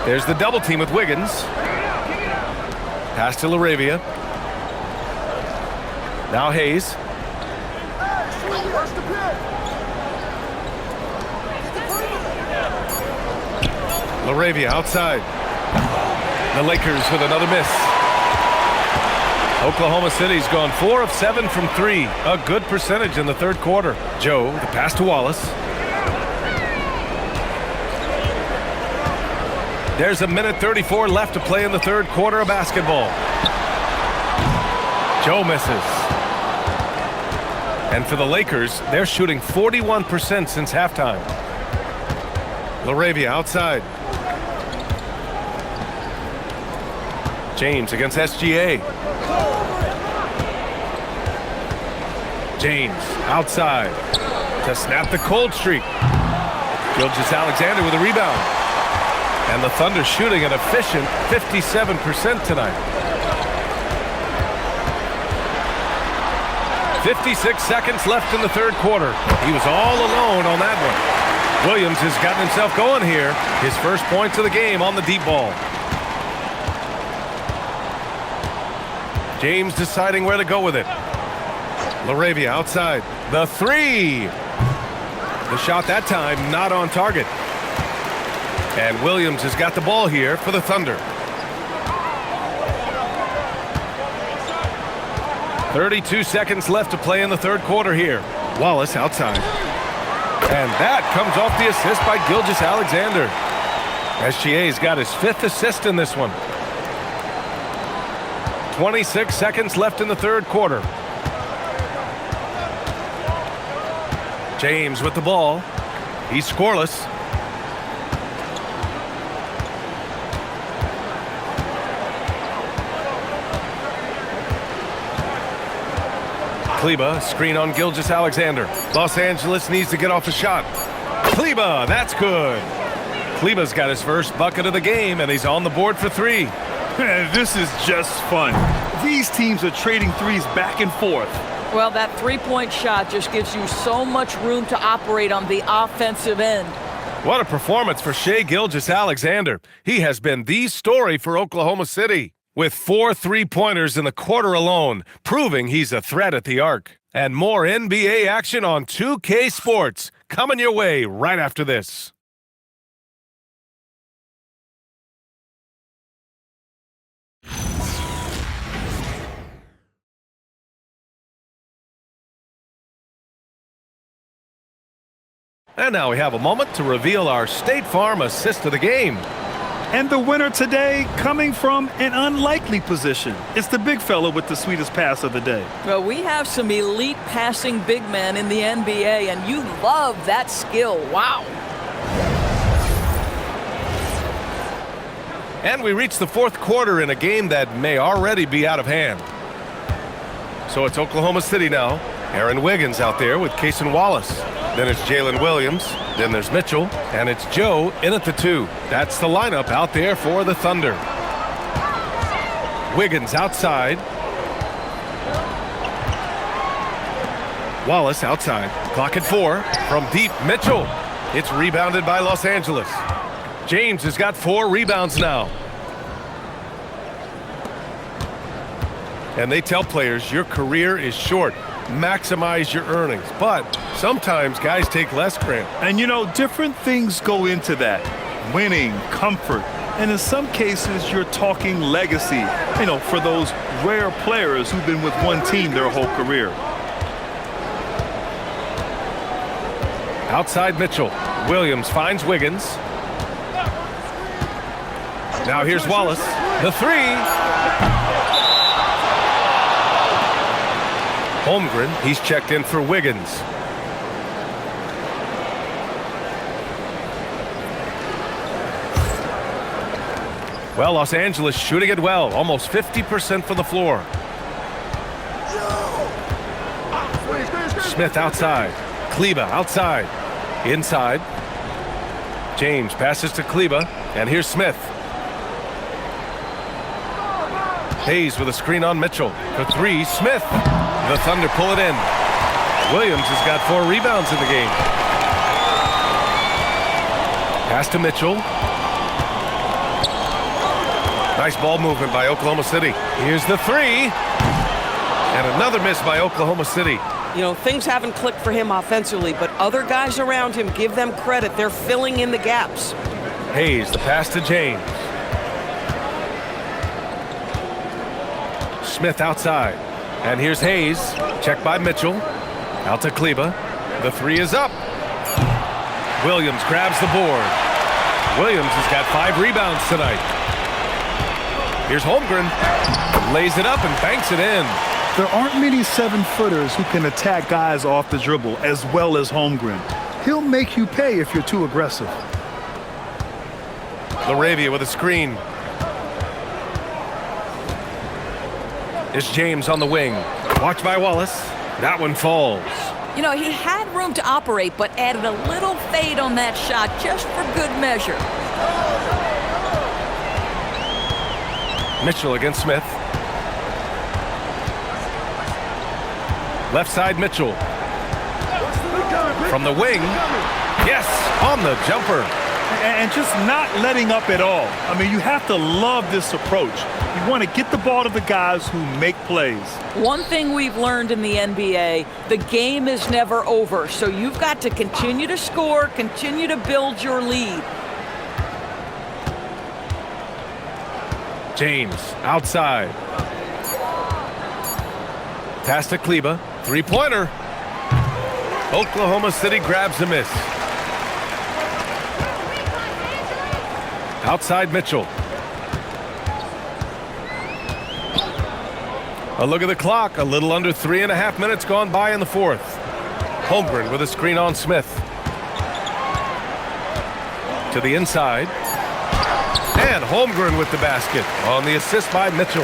Speaker 2: There's the double team with Wiggins. Pass to Laravia. Now Hayes. Laravia outside. The Lakers with another miss. Oklahoma City's gone 4 of 7 from 3. A good percentage in the third quarter. Joe, the pass to Wallace. There's a minute 34 left to play in the third quarter of basketball. Joe misses. And for the Lakers, they're shooting 41% since halftime. Laravia outside. James against SGA. James outside to snap the cold streak. Gilgeous-Alexander with a rebound. And the Thunder shooting an efficient 57% tonight. 56 seconds left in the third quarter. He was all alone on that one. Williams has gotten himself going here. His first points of the game on the deep ball. James deciding where to go with it. Laravia outside. The 3. The shot that time not on target. And Williams has got the ball here for the Thunder. 32 seconds left to play in the third quarter here. Wallace outside. And that comes off the assist by Gilgeous-Alexander. SGA's got his 5th assist in this one. 26 seconds left in the third quarter. James with the ball. He's scoreless. Kleba, screen on Gilgeous-Alexander. Los Angeles needs to get off a shot. Kleba, that's good. Kleba's got his first bucket of the game, and he's on the board for 3.
Speaker 1: This is just fun. These teams are trading threes back and forth.
Speaker 3: Well, that three-point shot just gives you so much room to operate on the offensive end.
Speaker 2: What a performance for Shai Gilgeous-Alexander. He has been the story for Oklahoma City, with 4 3-pointers in the quarter alone, proving he's a threat at the arc. And more NBA action on 2K Sports, coming your way right after this. And now we have a moment to reveal our State Farm assist of the game.
Speaker 1: And the winner today coming from an unlikely position. It's the big fella with the sweetest pass of the day.
Speaker 3: Well, we have some elite passing big men in the NBA, and you love that skill. Wow.
Speaker 2: And we reach the fourth quarter in a game that may already be out of hand. So it's Oklahoma City now. Aaron Wiggins out there with Cason Wallace. Then it's Jalen Williams. Then there's Mitchell. And it's Joe in at the 2. That's the lineup out there for the Thunder. Wiggins outside. Wallace outside. Clock at 4. From deep, Mitchell. It's rebounded by Los Angeles. James has got 4 rebounds now. And they tell players your career is short. Maximize your earnings. But sometimes guys take less credit.
Speaker 1: And you know, different things go into that. Winning, comfort, and in some cases you're talking legacy, you know, for those rare players who've been with one team their whole career.
Speaker 2: Outside Mitchell. Williams finds Wiggins. Now here's Wallace. The 3. Holmgren, he's checked in for Wiggins. Well, Los Angeles shooting it well, almost 50% from the floor. Smith outside. Kleba outside. Inside. James passes to Kleba, and here's Smith. Hayes with a screen on Mitchell. For 3, Smith. The Thunder pull it in. Williams has got 4 rebounds in the game. Pass to Mitchell. Nice ball movement by Oklahoma City. Here's the 3. And another miss by Oklahoma City.
Speaker 6: You know, things haven't clicked for him offensively, but other guys around him, give them credit. They're filling in the gaps.
Speaker 2: Hayes, the pass to James. Smith outside. And here's Hayes. Checked by Mitchell. Out to Kleba. The 3 is up. Williams grabs the board. Williams has got 5 rebounds tonight. Here's Holmgren. Lays it up and banks it in.
Speaker 1: There aren't many 7-footers who can attack guys off the dribble as well as Holmgren. He'll make you pay if you're too aggressive.
Speaker 2: LaRavia with a screen. It's James on the wing. Watched by Wallace. That one falls.
Speaker 3: You know, he had room to operate, but added a little fade on that shot just for good measure.
Speaker 2: Mitchell against Smith. Left side Mitchell. From the wing. Yes, on the jumper.
Speaker 1: And just not letting up at all. I mean, you have to love this approach. You want to get the ball to the guys who make plays.
Speaker 3: One thing we've learned in the NBA, the game is never over. So you've got to continue to score, continue to build your lead.
Speaker 2: James outside. Pass to Kleba. 3-pointer. Oklahoma City grabs a miss. Outside Mitchell. A look at the clock. A little under 3.5 minutes gone by in the fourth. Holmgren with a screen on Smith. To the inside. And Holmgren with the basket on the assist by Mitchell.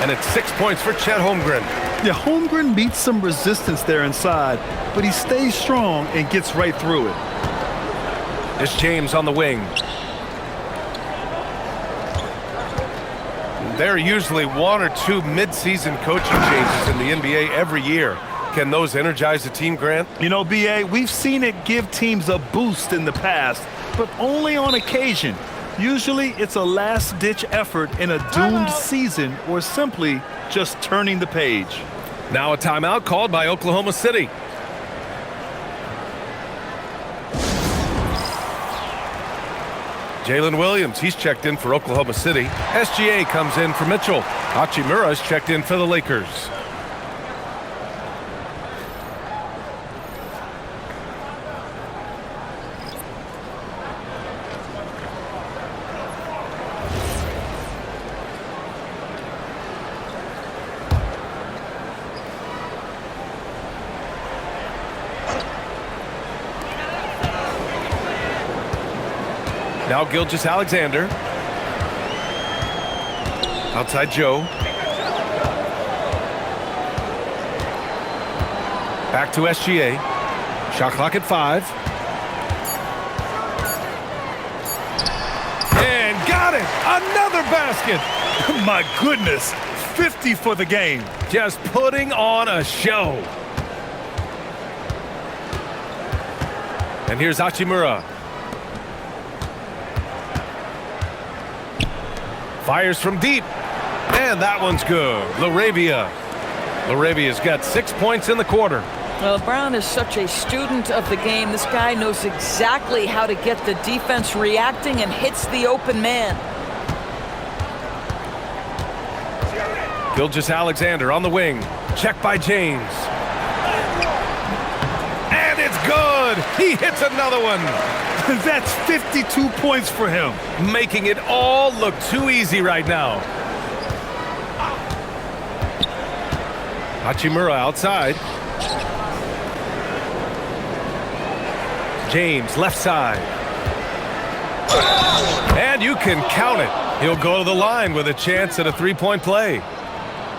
Speaker 2: And it's 6 points for Chet Holmgren.
Speaker 1: Yeah, Holmgren meets some resistance there inside, but he stays strong and gets right through it.
Speaker 2: It's James on the wing. There are usually one or two mid-season coaching changes in the NBA every year. Can those energize the team, Grant?
Speaker 1: You know, B.A., we've seen it give teams a boost in the past, but only on occasion. Usually it's a last-ditch effort in a doomed season or simply just turning the page.
Speaker 2: Now a timeout called by Oklahoma City. Jalen Williams, he's checked in for Oklahoma City. SGA comes in for Mitchell. Hachimura's checked in for the Lakers. Now Gilgeous-Alexander. Outside Joe. Back to SGA. Shot clock at 5. And got it! Another basket!
Speaker 1: My goodness, 50 for the game.
Speaker 2: Just putting on a show. And here's Hachimura. Fires from deep. And that one's good. Laravia's got 6 points in the quarter.
Speaker 3: Well, Brown is such a student of the game. This guy knows exactly how to get the defense reacting and hits the open man.
Speaker 2: Gilgeous-Alexander on the wing. Check by James. And it's good. He hits another one.
Speaker 1: That's 52 points for him.
Speaker 2: Making it all look too easy right now. Hachimura outside. James left side. And you can count it. He'll go to the line with a chance at a three-point play.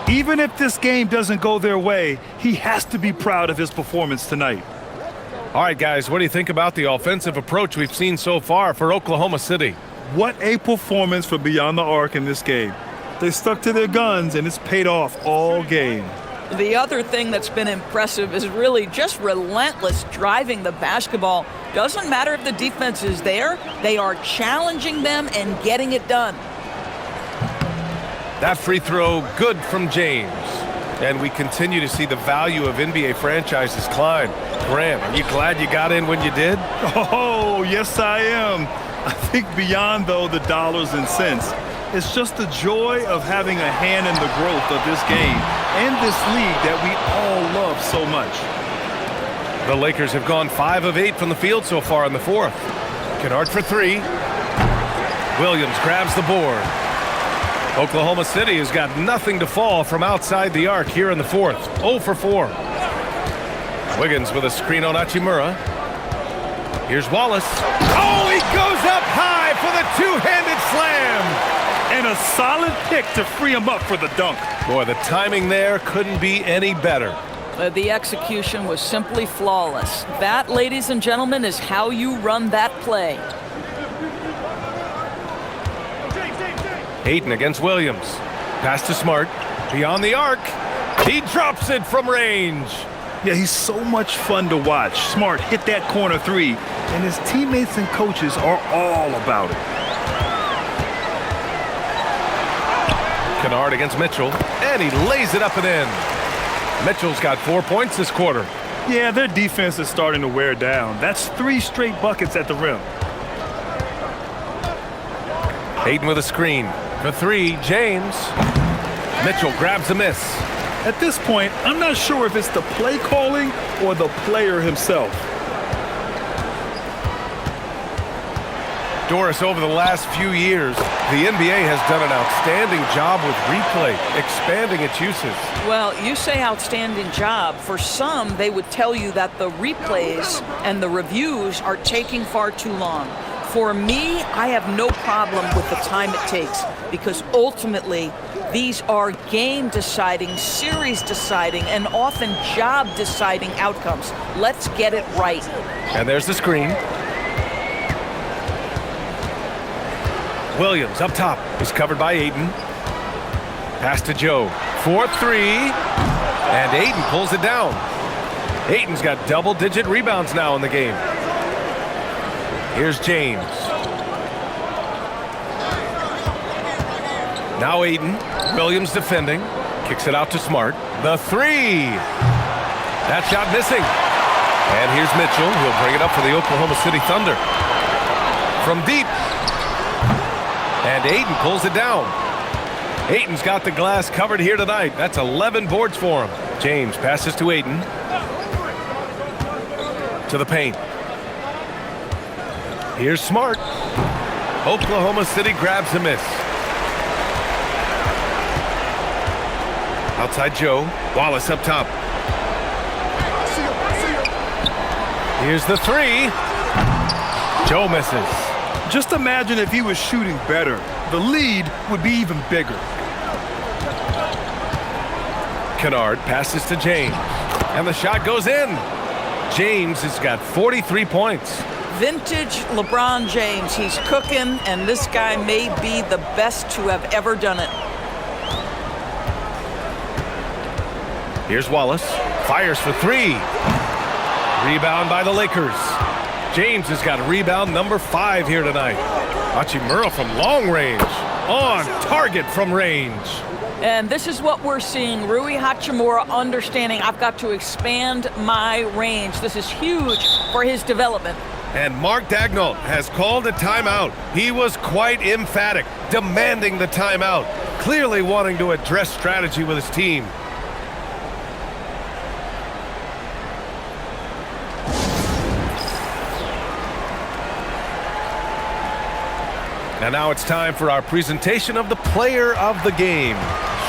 Speaker 1: Even if this game doesn't go their way, he has to be proud of his performance tonight.
Speaker 2: All right, guys, what do you think about the offensive approach we've seen so far for Oklahoma City?
Speaker 1: What a performance for Beyond the Arc in this game. They stuck to their guns, and it's paid off all game.
Speaker 3: The other thing that's been impressive is really just relentless driving the basketball. Doesn't matter if the defense is there, they are challenging them and getting it done.
Speaker 2: That free throw, good from James. And we continue to see the value of NBA franchises climb. Grant, are you glad you got in when you did?
Speaker 1: Oh, yes, I am. I think beyond, though, the dollars and cents, it's just the joy of having a hand in the growth of this game and this league that we all love so much.
Speaker 2: The Lakers have gone 5 of 8 from the field so far in the fourth. Kennard for 3. Williams grabs the board. Oklahoma City has got nothing to fall from outside the arc here in the fourth. 0 for 4. Wiggins with a screen on Hachimura. Here's Wallace. Oh, he goes up high for the two-handed slam.
Speaker 1: And a solid pick to free him up for the dunk.
Speaker 2: Boy, the timing there couldn't be any better.
Speaker 3: The execution was simply flawless. That, ladies and gentlemen, is how you run that play.
Speaker 2: Ayton against Williams. Pass to Smart. Beyond the arc. He drops it from range.
Speaker 1: Yeah, he's so much fun to watch. Smart hit that corner 3, and his teammates and coaches are all about it.
Speaker 2: Kennard against Mitchell, and he lays it up and in. Mitchell's got 4 points this quarter.
Speaker 1: Yeah, their defense is starting to wear down. That's 3 straight buckets at the rim.
Speaker 2: Ayton with a screen. For 3, James. Mitchell grabs a miss.
Speaker 1: At this point, I'm not sure if it's the play calling or the player himself.
Speaker 2: Doris, over the last few years, the NBA has done an outstanding job with replay, expanding its uses.
Speaker 3: Well, you say outstanding job. For some, they would tell you that the replays and the reviews are taking far too long. For me, I have no problem with the time it takes because ultimately these are game-deciding, series-deciding, and often job-deciding outcomes. Let's get it right.
Speaker 2: And there's the screen. Williams up top is covered by Ayton. Pass to Joe. 4-3. And Ayton pulls it down. Ayton's got double-digit rebounds now in the game. Here's James. Now Ayton. Williams defending. Kicks it out to Smart. The three. That shot missing. And here's Mitchell. He'll bring it up for the Oklahoma City Thunder. From deep. And Ayton pulls it down. Ayton's got the glass covered here tonight. That's 11 boards for him. James passes to Ayton. To the paint. Here's Smart. Oklahoma City grabs a miss. Outside Joe. Wallace up top. Here's the three. Joe misses.
Speaker 1: Just imagine if he was shooting better. The lead would be even bigger.
Speaker 2: Kennard passes to James. And the shot goes in. James has got 43 points.
Speaker 3: Vintage LeBron James. He's cooking, and this guy may be the best to have ever done it.
Speaker 2: Here's Wallace. Fires for three. Rebound by the Lakers. James has got rebound number 5 here tonight. Hachimura from long range. On target from range.
Speaker 3: And this is what we're seeing. Rui Hachimura understanding I've got to expand my range. This is huge for his development.
Speaker 2: And Mark Daigneault has called a timeout. He was quite emphatic, demanding the timeout. Clearly wanting to address strategy with his team. And now it's time for our presentation of the player of the game,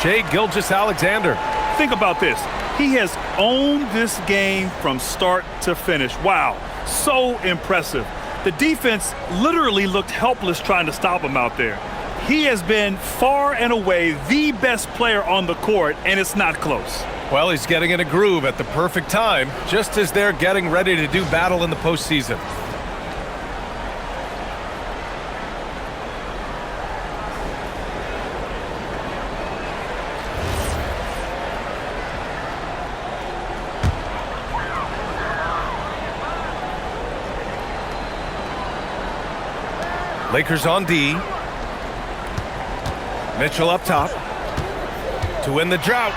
Speaker 2: Shai Gilgeous-Alexander.
Speaker 1: Think about this. He has owned this game from start to finish. Wow, so impressive. The defense literally looked helpless trying to stop him out there. He has been far and away the best player on the court, and it's not close.
Speaker 2: Well, he's getting in a groove at the perfect time, just as they're getting ready to do battle in the postseason. Lakers on D. Mitchell up top. To win the drought.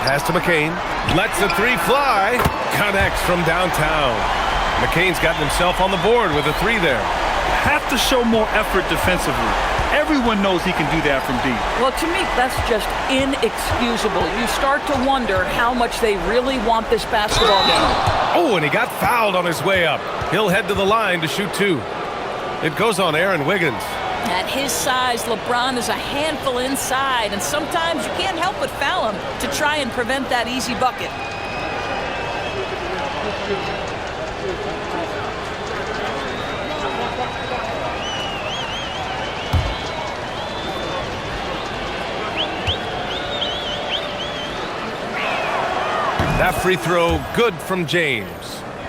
Speaker 2: Pass to McCain. Lets the three fly. Connects from downtown. McCain's gotten himself on the board with a three there.
Speaker 1: Have to show more effort defensively. Everyone knows he can do that from deep.
Speaker 3: Well, to me, that's just inexcusable. You start to wonder how much they really want this basketball game.
Speaker 2: Oh, and he got fouled on his way up. He'll head to the line to shoot 2. It goes on Aaron Wiggins.
Speaker 3: At his size, LeBron is a handful inside, and sometimes you can't help but foul him to try and prevent that easy bucket.
Speaker 2: That free throw good from James.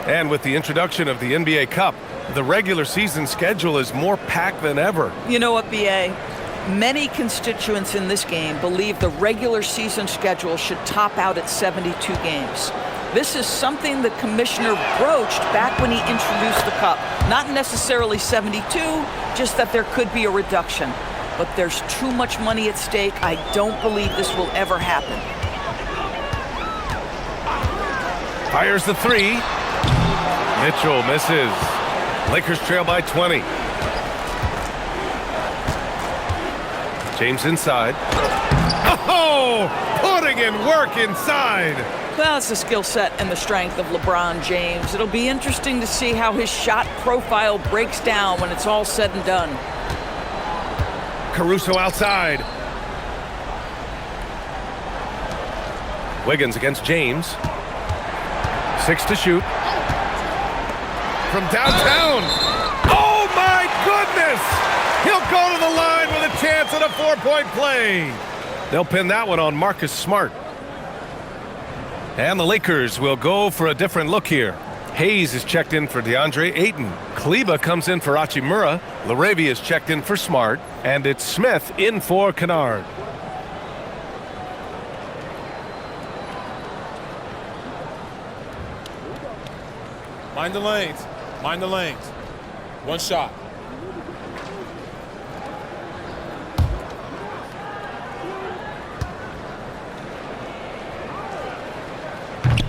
Speaker 2: And with the introduction of the NBA Cup, the regular season schedule is more packed than ever.
Speaker 3: You know what, B.A.? Many constituents in this game believe the regular season schedule should top out at 72 games. This is something the commissioner broached back when he introduced the Cup. Not necessarily 72, just that there could be a reduction. But there's too much money at stake. I don't believe this will ever happen.
Speaker 2: Fires the three. Mitchell misses. Lakers trail by 20. James inside. Oh, putting in work inside.
Speaker 3: Well, it's the skill set and the strength of LeBron James. It'll be interesting to see how his shot profile breaks down when it's all said and done.
Speaker 2: Caruso outside. Wiggins against James. 6 to shoot. From downtown. Oh, my goodness! He'll go to the line with a chance at a 4-point play. They'll pin that one on Marcus Smart. And the Lakers will go for a different look here. Hayes is checked in for DeAndre Ayton. Kleba comes in for Hachimura. LaRavia is checked in for Smart. And it's Smith in for Kennard.
Speaker 5: Mind the lanes. Mind the lanes. One shot.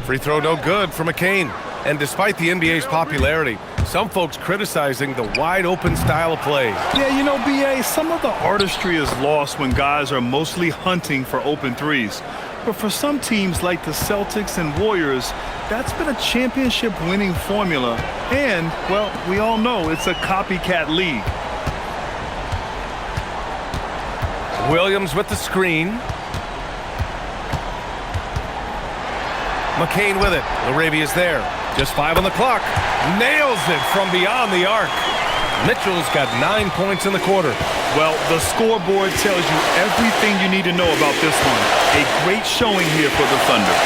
Speaker 2: Free throw no good for McCain. And despite the NBA's popularity, some folks criticizing the wide-open style of play.
Speaker 1: Yeah, you know, BA, some of the artistry is lost when guys are mostly hunting for open threes. But for some teams like the Celtics and Warriors, that's been a championship-winning formula. And, well, we all know it's a copycat league.
Speaker 2: Williams with the screen. McCain with it. Larabia's there. Just 5 on the clock. Nails it from beyond the arc. Mitchell's got 9 points in the quarter.
Speaker 1: Well, the scoreboard tells you everything you need to know about this one. A great showing here for the Thunder.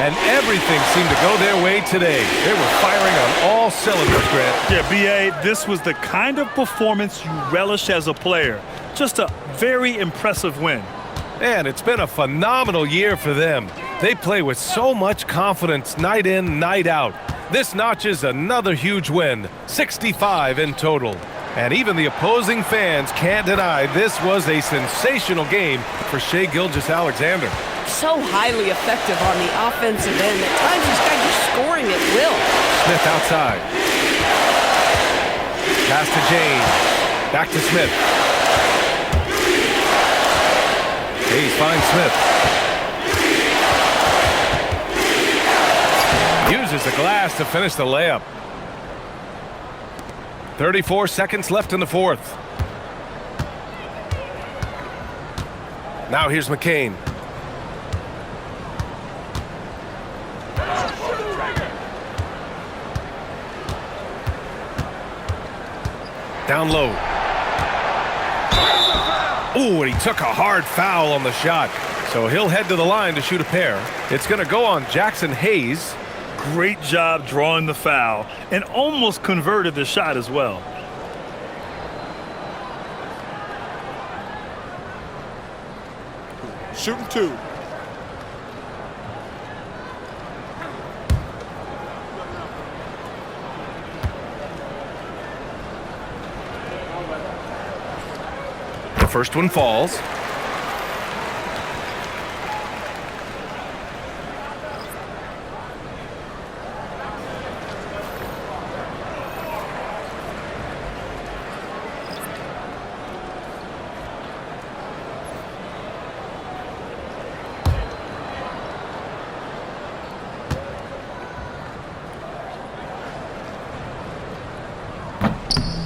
Speaker 2: And everything seemed to go their way today. They were firing on all cylinders, Grant.
Speaker 1: Yeah, BA, this was the kind of performance you relish as a player. Just a very impressive win.
Speaker 2: And it's been a phenomenal year for them. They play with so much confidence night in, night out. This notches another huge win, 65 in total. And even the opposing fans can't deny this was a sensational game for Shai Gilgeous-Alexander.
Speaker 6: So highly effective on the offensive end. At times, this guy just scoring at will.
Speaker 2: Smith outside. Pass to James. Back to Smith. Hayes finds Smith. Uses the glass to finish the layup. 34 seconds left in the fourth. Now here's McCain. Down low. Ooh, and he took a hard foul on the shot. So he'll head to the line to shoot a pair. It's going to go on Jackson Hayes.
Speaker 1: Great job drawing the foul and almost converted the shot as well.
Speaker 5: Shooting 2.
Speaker 2: The first one falls.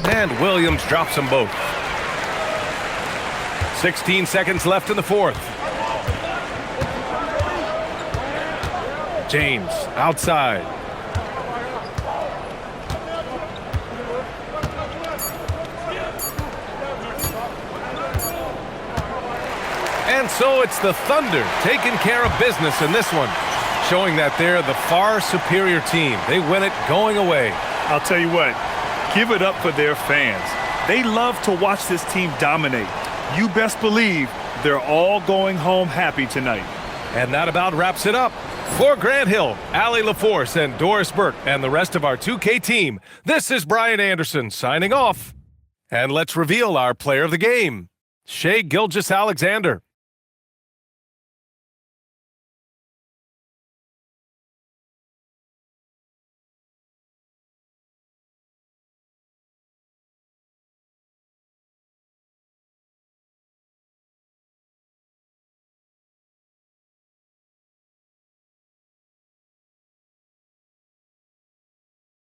Speaker 2: And Williams drops them both. 16 seconds left in the fourth. James outside. And so it's the Thunder taking care of business in this one, showing that they're the far superior team. They win it going away.
Speaker 1: I'll tell you what, give it up for their fans. They love to watch this team dominate. You best believe they're all going home happy tonight.
Speaker 2: And that about wraps it up. For Grant Hill, Allie LaForce, and Doris Burke, and the rest of our 2K team, this is Brian Anderson signing off. And let's reveal our player of the game, Shai Gilgeous-Alexander.